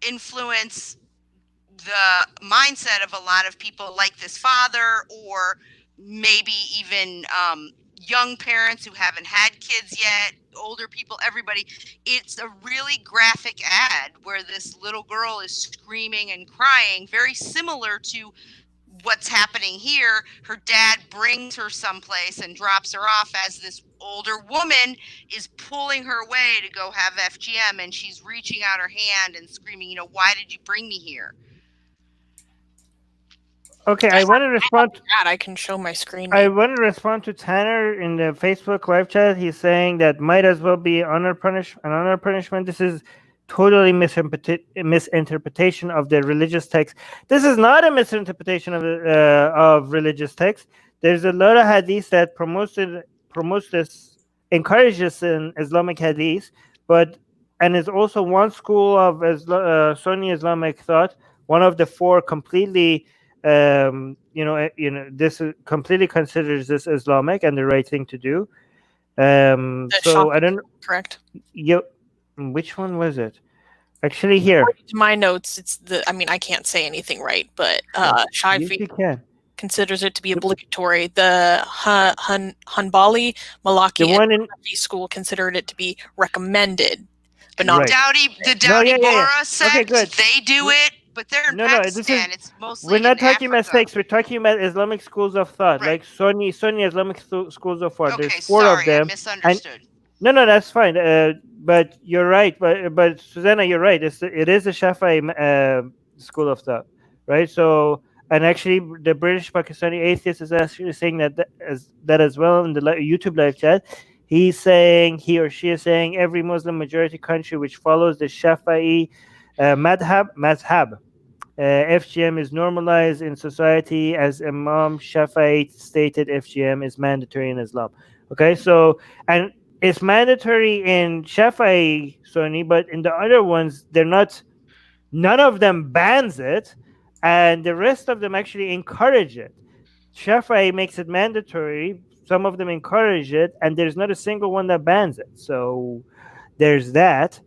influence the mindset of a lot of people like this father, or maybe even young parents who haven't had kids yet, older people, everybody. It's a really graphic ad where this little girl is screaming and crying, very similar to what's happening here. Her dad brings her someplace and drops her off as this older woman is pulling her away to go have FGM, and she's reaching out her hand and screaming, why did you bring me here? Okay, I want to respond. I can show my screen. I want to respond to Tanner in the Facebook live chat. He's saying that might as well be an honor punishment. This is totally misinterpretation of the religious text. This is not a misinterpretation of religious text. There's a lot of hadith that promotes this, encourages in Islamic hadith, and is also one school of Sunni Islamic thought. One of the 4 completely. This completely considers this Islamic and the right thing to do. So I don't. Correct. Yep. Which one was it? Actually, here. To my notes, it's I can't say anything right, but Shafi considers it to be obligatory. The Hanbali, Malaki, and Hanafi school considered it to be recommended, but not the Dowdy Bora sect. Okay, they do it. But they're in Pakistan. It's mostly we're not talking Africa. about sects. We're talking about Islamic schools of thought, like Sunni Islamic schools of thought. Okay, there's 4 of them. I misunderstood. No, that's fine. But you're right. But Susanna, you're right. It is a Shafi'i school of thought, right? So, and actually, the British Pakistani atheist is actually saying that as well in the YouTube live chat. He or she is saying every Muslim majority country which follows the Shafi'i madhab. FGM is normalized in society, as Imam Shafi'i stated. FGM is mandatory in Islam. Okay, so and it's mandatory in Shafi'i Sunni, but in the other ones, they're not. None of them bans it, and the rest of them actually encourage it. Shafi'i makes it mandatory. Some of them encourage it, and there's not a single one that bans it. So there's that.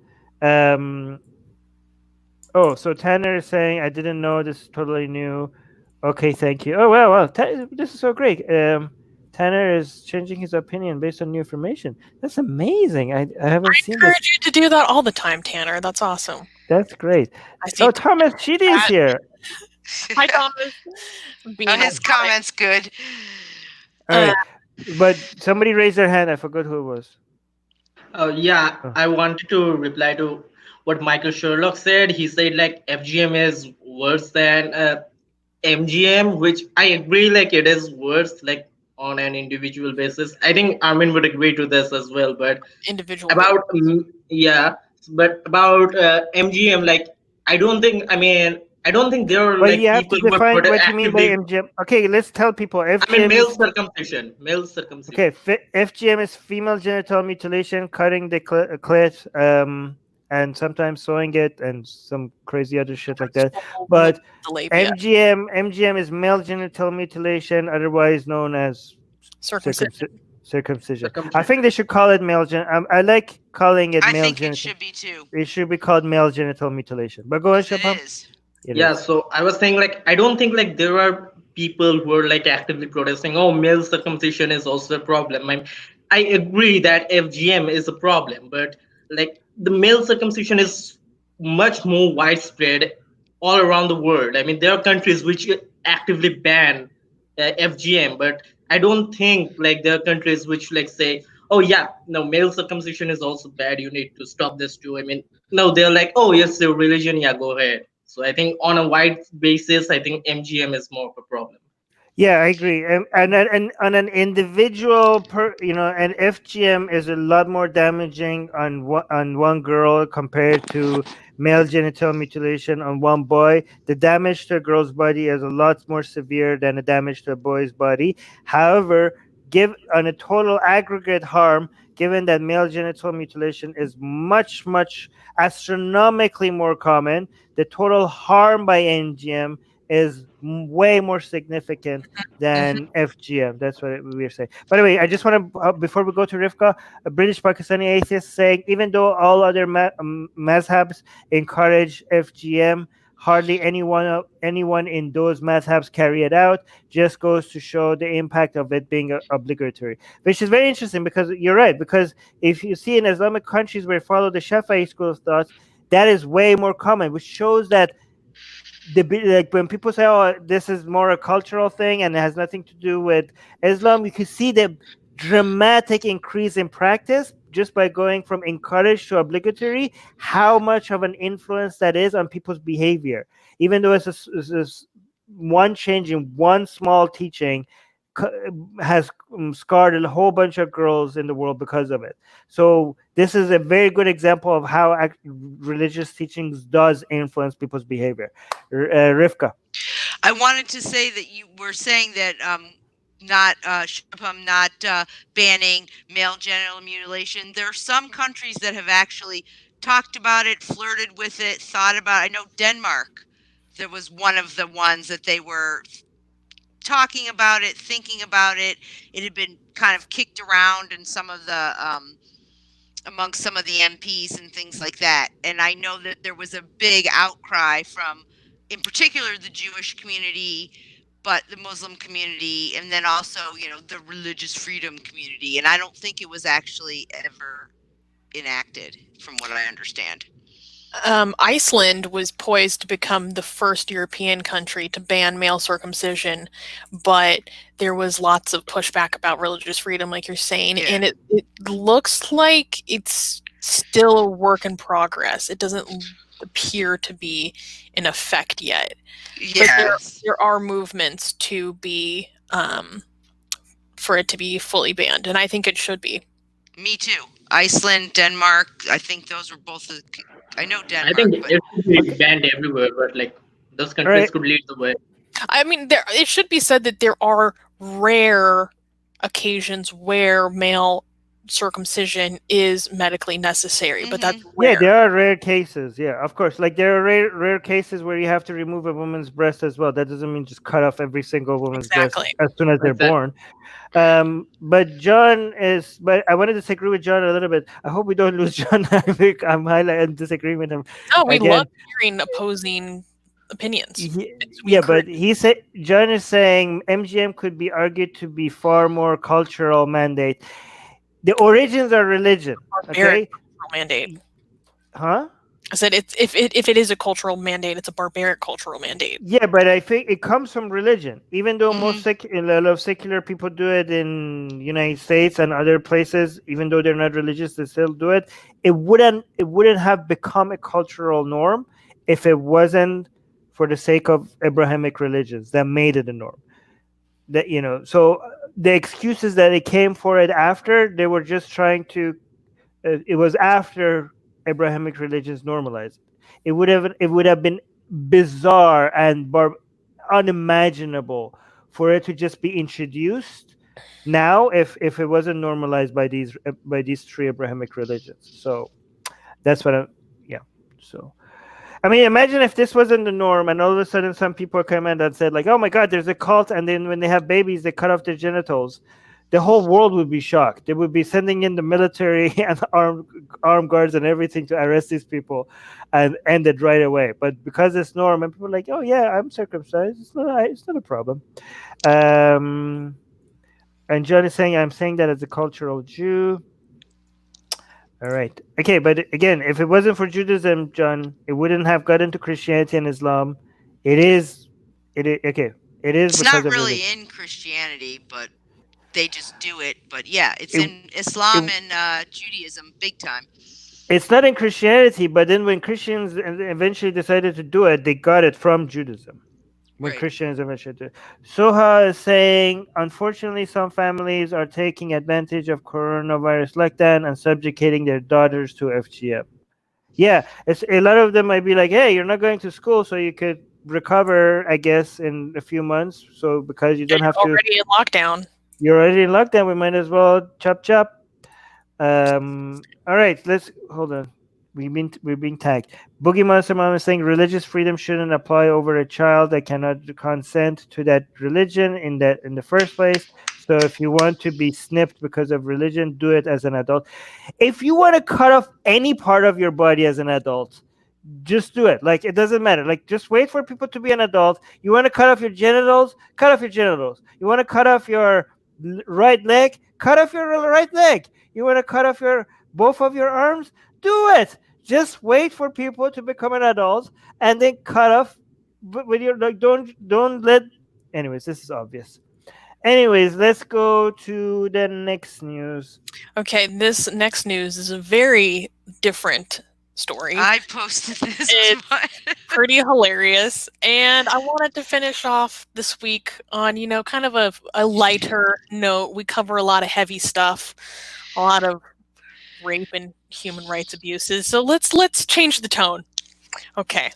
Oh, so Tanner is saying, I didn't know, this is totally new. Okay, thank you. Oh, well, this is so great. Tanner Tanner is changing his opinion based on new information. That's amazing. I haven't seen this. encourage you to do that all the time, Tanner. That's awesome. That's great. I see. Oh, Thomas Sheedy is here. Hi, Thomas. Oh, his comments good. All right, but somebody raised their hand. I forgot who it was. Yeah, Oh. I wanted to reply to what Michael Sherlock said. He said like FGM is worse than MGM, which I agree, like it is worse, like on an individual basis. I think Armin would agree to this as well. But individual. about yeah, but about MGM, like I don't think. I mean, I don't think there are Well, like you have to people who are define what you mean by actively. MGM. Okay, let's tell people. FGM I mean, male is, circumcision. Male circumcision. okay, FGM is female genital mutilation, cutting the clit, and sometimes sewing it, and some crazy other shit like that. But the labia. MGM is male genital mutilation, otherwise known as Circumcision. circumcision. I think they should call it male I like calling it I male think it genital. should be too. It should be called male genital mutilation. But go on, It Shapam. is. Yeah, so I was saying like I don't think like there are people who are like actively protesting, oh, male circumcision is also a problem. I agree that FGM is a problem, but like the male circumcision is much more widespread all around the world. I mean, there are countries which actively ban FGM, but I don't think like there are countries which like say, oh yeah, no, male circumcision is also bad, you need to stop this too. I mean, no, they're like, oh yes, your religion, yeah, go ahead. So I think on a wide basis, I think MGM is more of a problem. Yeah, I agree. And on an individual and FGM is a lot more damaging on one girl compared to male genital mutilation on one boy. The damage to a girl's body is a lot more severe than the damage to a boy's body. However, on a total aggregate harm, given that male genital mutilation is much, much astronomically more common, the total harm by MGM is way more significant than FGM. That's what we were saying. By the way, I just want to, before we go to Rivka, a British Pakistani atheist saying, even though all other mazhabs encourage FGM, hardly anyone in those mazhabs carry it out. Just goes to show the impact of it being obligatory, which is very interesting because you're right. Because if you see in Islamic countries where follow the Shafi'i school of thought, that is way more common, which shows that like when people say, "Oh, this is more a cultural thing and it has nothing to do with Islam," you can see the dramatic increase in practice just by going from encouraged to obligatory. How much of an influence that is on people's behavior, even though it's one change in one small teaching has scarred a whole bunch of girls in the world because of it. So this is a very good example of how religious teachings does influence people's behavior. Rivka. I wanted to say that you were saying that not banning male genital mutilation. There are some countries that have actually talked about it, flirted with it, thought about it. I know Denmark, there was one of the ones that they were talking about it, thinking about it. It had been kind of kicked around in some of the amongst some of the MPs and things like that. And I know that there was a big outcry from, in particular, the Jewish community, but the Muslim community, and then also, the religious freedom community. And I don't think it was actually ever enacted, from what I understand. Iceland was poised to become the first European country to ban male circumcision, but there was lots of pushback about religious freedom, like you're saying, Yeah. and it looks like it's still a work in progress. It doesn't appear to be in effect yet. Yes. But there are movements to be for it to be fully banned, and I think it should be. Me too. Iceland, Denmark, I think those were both I know Denmark. I think but it should be banned everywhere, but like those countries could lead the way. I mean, it should be said that there are rare occasions where male circumcision is medically necessary, but that's rare. Yeah, there are rare cases. Yeah, of course. Like there are rare cases where you have to remove a woman's breast as well. That doesn't mean just cut off every single woman's breast as soon as they're born. But I wanted to disagree with John a little bit. I hope we don't lose John. I'm highlighting disagreeing with him. Oh, we love hearing opposing opinions. But he said John is saying MGM could be argued to be far more cultural mandate. The origins are religion. Okay, mandate. Huh? I said if it is a cultural mandate, it's a barbaric cultural mandate. Yeah, but I think it comes from religion. Even though most a lot of secular people do it in United States and other places, even though they're not religious, they still do it. It wouldn't have become a cultural norm if it wasn't for the sake of Abrahamic religions that made it a norm. That so the excuses that it came for it after, they were just trying to. It was after Abrahamic religions normalized. It would have been bizarre and unimaginable for it to just be introduced now if it wasn't normalized by these three Abrahamic religions. So that's what so I mean, imagine if this wasn't the norm and all of a sudden some people come in and said like, oh my god, there's a cult, and then when they have babies they cut off their genitals. The whole world would be shocked. They would be sending in the military and armed guards and everything to arrest these people and end it right away. But because it's norm, and people are like, oh yeah, I'm circumcised. It's not a problem. And John is saying, I'm saying that as a cultural Jew. All right. Okay, but again, if it wasn't for Judaism, John, it wouldn't have got into Christianity and Islam. It is. Okay. It is. It's because not of really religion. in Christianity, but they just do it. But yeah, it's in Islam and Judaism big time. It's not in Christianity, but then when Christians eventually decided to do it, they got it from Judaism. When Christians eventually did. Soha is saying, unfortunately, some families are taking advantage of coronavirus lockdown and subjugating their daughters to FGM. Yeah, a lot of them might be like, hey, you're not going to school, so you could recover, I guess, in a few months. So because you don't have to... You're already in lockdown. You're already in lockdown. We might as well chop. All right, let's hold on. We're being tagged. Boogie Monster Mom is saying religious freedom shouldn't apply over a child that cannot consent to that religion in the first place. So if you want to be snipped because of religion, do it as an adult. If you want to cut off any part of your body as an adult, just do it. Like, it doesn't matter. Like, just wait for people to be an adult. You want to cut off your genitals? Cut off your genitals. You want to cut off your right leg? Cut off your right leg. You want to cut off both of your arms? Do it. Just wait for people to become an adult and then cut off. But when you're like, don't let. Anyways, this is obvious. Anyways, let's go to the next news. Okay, this next news is a very different story. I posted this. It's pretty hilarious, and I wanted to finish off this week on kind of a lighter note. We cover a lot of heavy stuff, a lot of rape and human rights abuses. So let's change the tone. Okay.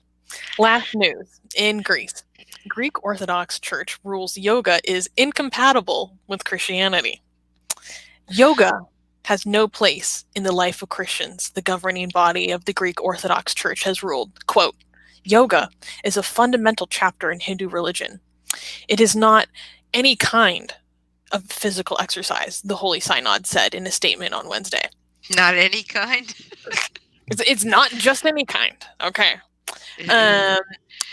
Last news in Greece. Greek Orthodox Church rules yoga is incompatible with Christianity. Yoga has no place in the life of Christians, the governing body of the Greek Orthodox Church has ruled. Quote, yoga is a fundamental chapter in Hindu religion. It is not any kind of physical exercise, the Holy Synod said in a statement on Wednesday. Not any kind? It's not just any kind. Okay.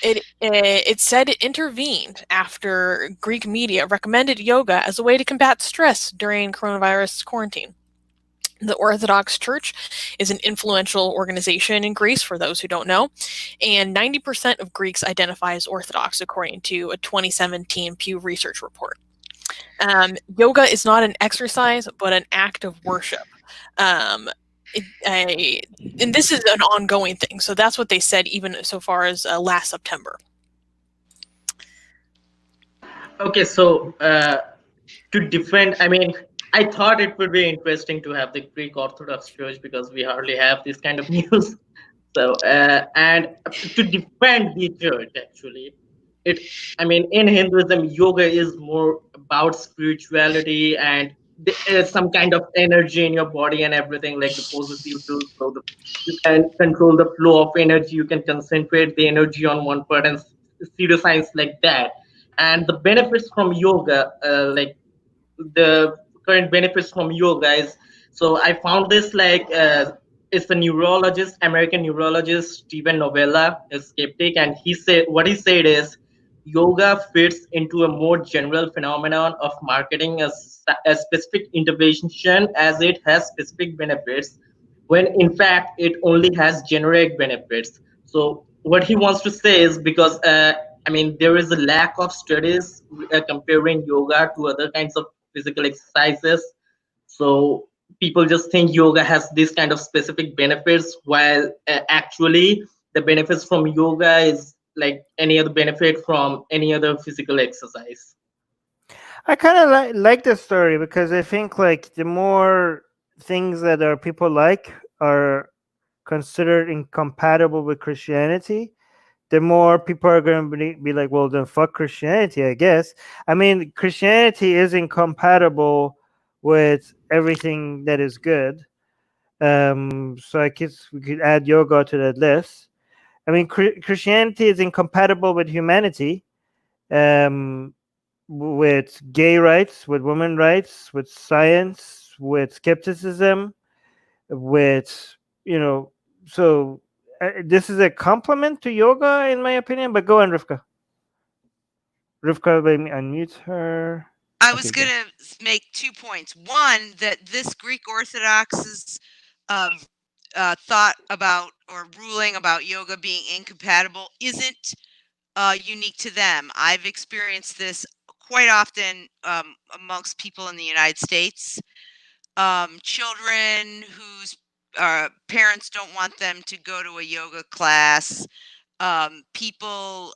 It said it intervened after Greek media recommended yoga as a way to combat stress during coronavirus quarantine. The Orthodox Church is an influential organization in Greece, for those who don't know, and 90% of Greeks identify as Orthodox, according to a 2017 Pew Research report. Yoga is not an exercise, but an act of worship. And this is an ongoing thing. So that's what they said even so far as last September. Okay, so to defend, I mean, I thought it would be interesting to have the Greek Orthodox Church because we hardly have this kind of news. So, and to defend the church, actually, in Hinduism, yoga is more about spirituality and there's some kind of energy in your body and everything, like the poses you do, so you can control the flow of energy, you can concentrate the energy on one part and pseudoscience like that. And the benefits from yoga, like the current benefits from yoga is, so I found this like it's a neurologist, American neurologist Steven Novella, a skeptic, and what he said is yoga fits into a more general phenomenon of marketing a specific intervention as it has specific benefits, when in fact it only has generic benefits. So what he wants to say is because I mean there is a lack of studies comparing yoga to other kinds of physical exercises. So people just think yoga has this kind of specific benefits, while actually the benefits from yoga is like any other benefit from any other physical exercise. I kind of like this story because I think like the more things that our people like are considered incompatible with Christianity, the more people are going to be like, well, then fuck Christianity, I guess. I mean, Christianity is incompatible with everything that is good. So I guess we could add yoga to that list. I mean, Christianity is incompatible with humanity, with gay rights, with women rights, with science, with skepticism, with, you know, so this is a compliment to yoga, in my opinion. But go on, Rivka. Rivka, let me unmute her. I was Okay, going to make 2 points. One, that this Greek Orthodox's thought about or ruling about yoga being incompatible isn't unique to them. I've experienced this quite often amongst people in the United States. Children whose parents don't want them to go to a yoga class. People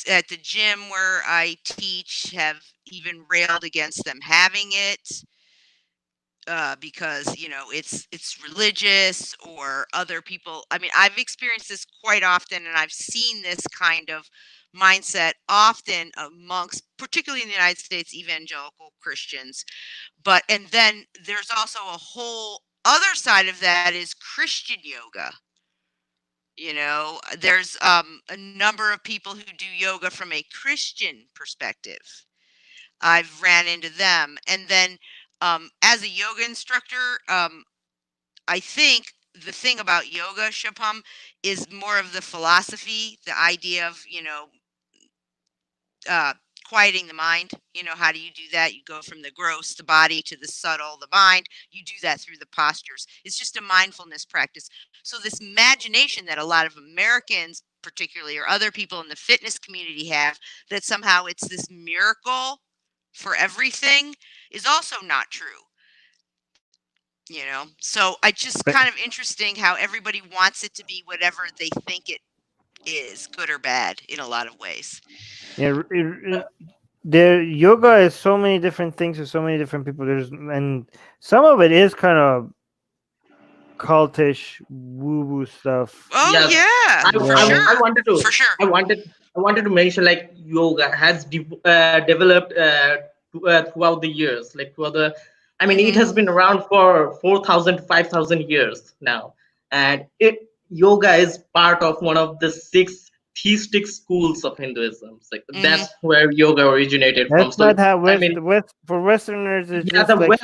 at the gym where I teach have even railed against them having it because, you know, it's religious, or other people. I mean, I've experienced this quite often, and I've seen this kind of mindset often amongst, particularly in the United States, evangelical Christians. And then there's also a whole other side of that is Christian yoga. You know, there's a number of people who do yoga from a Christian perspective. I've ran into them. And then as a yoga instructor, I think the thing about yoga, Shubham, is more of the philosophy, the idea of, you know, quieting the mind. You know, how do you do that? You go from the gross, the body, to the subtle, the mind. You do that through the postures. It's just a mindfulness practice. So this imagination that a lot of Americans, particularly, or other people in the fitness community have, that somehow it's this miracle for everything, is also not true. You know, so I just But- kind of interesting how everybody wants it to be whatever they think it is, good or bad, in a lot of ways. yeah, the yoga is so many different things to so many different people. And some of it is kind of cultish, woo-woo stuff. Oh Yes, yeah, for Yeah. sure, I wanted to for sure. I wanted to mention like yoga has developed throughout the years, like throughout the. I mean, it Mhm. has been around for 4,000 to 5,000 years now, and yoga is part of one of the 6 theistic schools of Hinduism. Like that's where yoga originated from. That's So not how I mean, the West for Westerners. It's yeah, just like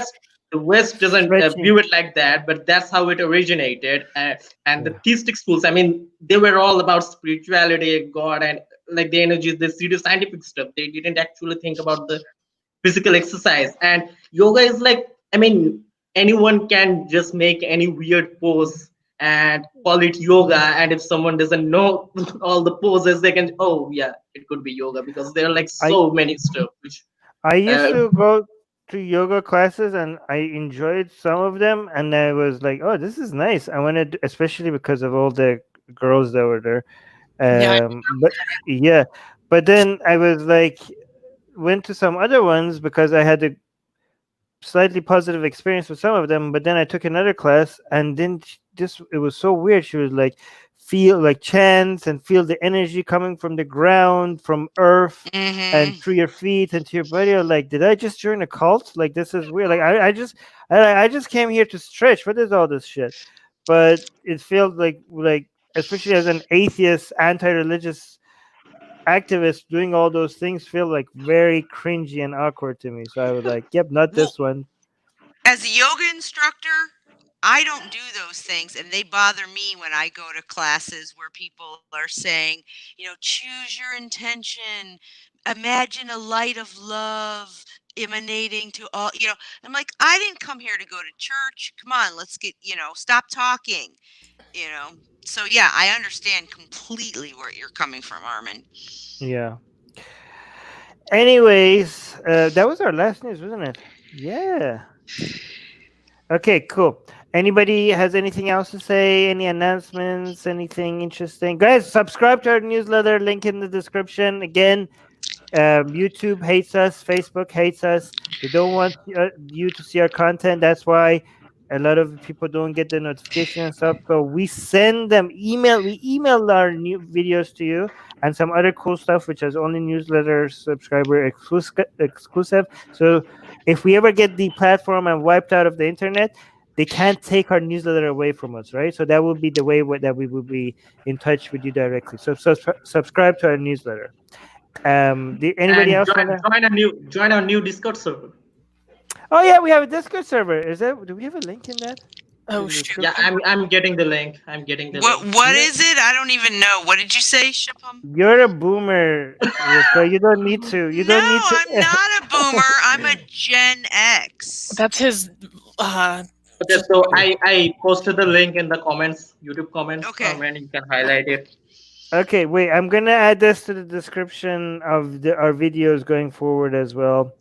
the West doesn't stretching. view it like that, but that's how it originated. And the Yeah. theistic schools, I mean, they were all about spirituality, God, and like the energies, the pseudoscientific stuff. They didn't actually think about the physical exercise. And yoga is like, I mean, anyone can just make any weird pose and call it yoga. And if someone doesn't know all the poses, they can, oh yeah, it could be yoga, because there are like so many stuff which I used uh, to go to yoga classes and I enjoyed some of them, and I was like, "Oh, this is nice." I wanted, especially because of all the girls that were there. Yeah. But yeah, but then I was like, went to some other ones because I had a slightly positive experience with some of them. But then I took another class, and then just it was so weird. She was like, feel like chants and feel the energy coming from the ground, from earth, and through your feet and to your body. I was like, did I just join a cult? Like, this is weird. Like, I just came here to stretch. What is all this shit? But it felt like especially as an atheist, anti-religious activist, doing all those things feel like very cringy and awkward to me. So I was like, yep, not Well, this one. as a yoga instructor, I don't do those things, and they bother me when I go to classes where people are saying, choose your intention, imagine a light of love emanating to all. I'm like, I didn't come here to go to church. Come on, let's get, stop talking. So yeah, I understand completely where you're coming from, Armin. Yeah. Anyways, that was our last news, wasn't it? Yeah. Okay, cool. Anybody has anything else to say? Any announcements? Anything interesting? Guys, subscribe to our newsletter. Link in the description. Again, YouTube hates us. Facebook hates us. They don't want you to see our content. That's why a lot of people don't get the notification and stuff. So we send them email. We email our new videos to you and some other cool stuff, which is only newsletter subscriber exclusive. So if we ever get the platform and wiped out of the internet, they can't take our newsletter away from us, right? So that will be the way that we will be in touch with you directly. So subscribe to our newsletter. Anybody else? Join our new Discord server. Oh yeah, we have a Discord server. Do we have a link in that? Oh shoot. Yeah, I'm getting the link. What is it? I don't even know. What did you say, Shapam? You're a boomer, Rivka. You don't need to. You don't need to. I'm not a boomer. I'm a Gen X. That's his. Okay, so I posted the link in the comments, YouTube comments. Okay. And you can highlight it. Okay, wait. I'm gonna add this to the description of our videos going forward as well.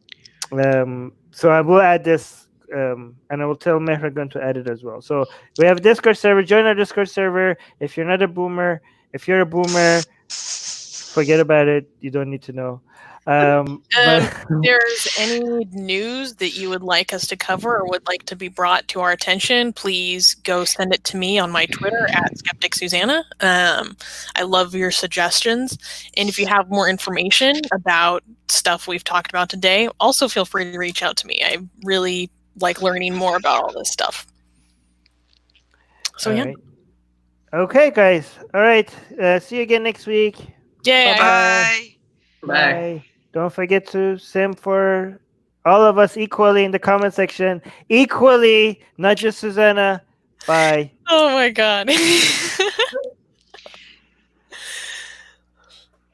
So I will add this, and I will tell Mehragan to add it as well. So we have a Discord server. Join our Discord server. If you're not a boomer, if you're a boomer, forget about it. You don't need to know. If there's any news that you would like us to cover or would like to be brought to our attention, please go send it to me on my Twitter at Skeptic Susanna. I love your suggestions. And if you have more information about stuff we've talked about today, also feel free to reach out to me. I really like learning more about all this stuff. So all yeah. Right. Okay, guys. All right. See you again next week. Yeah. Bye. Bye. Don't forget to sim for all of us equally in the comment section. Equally, not just Susanna. Bye. Oh my god.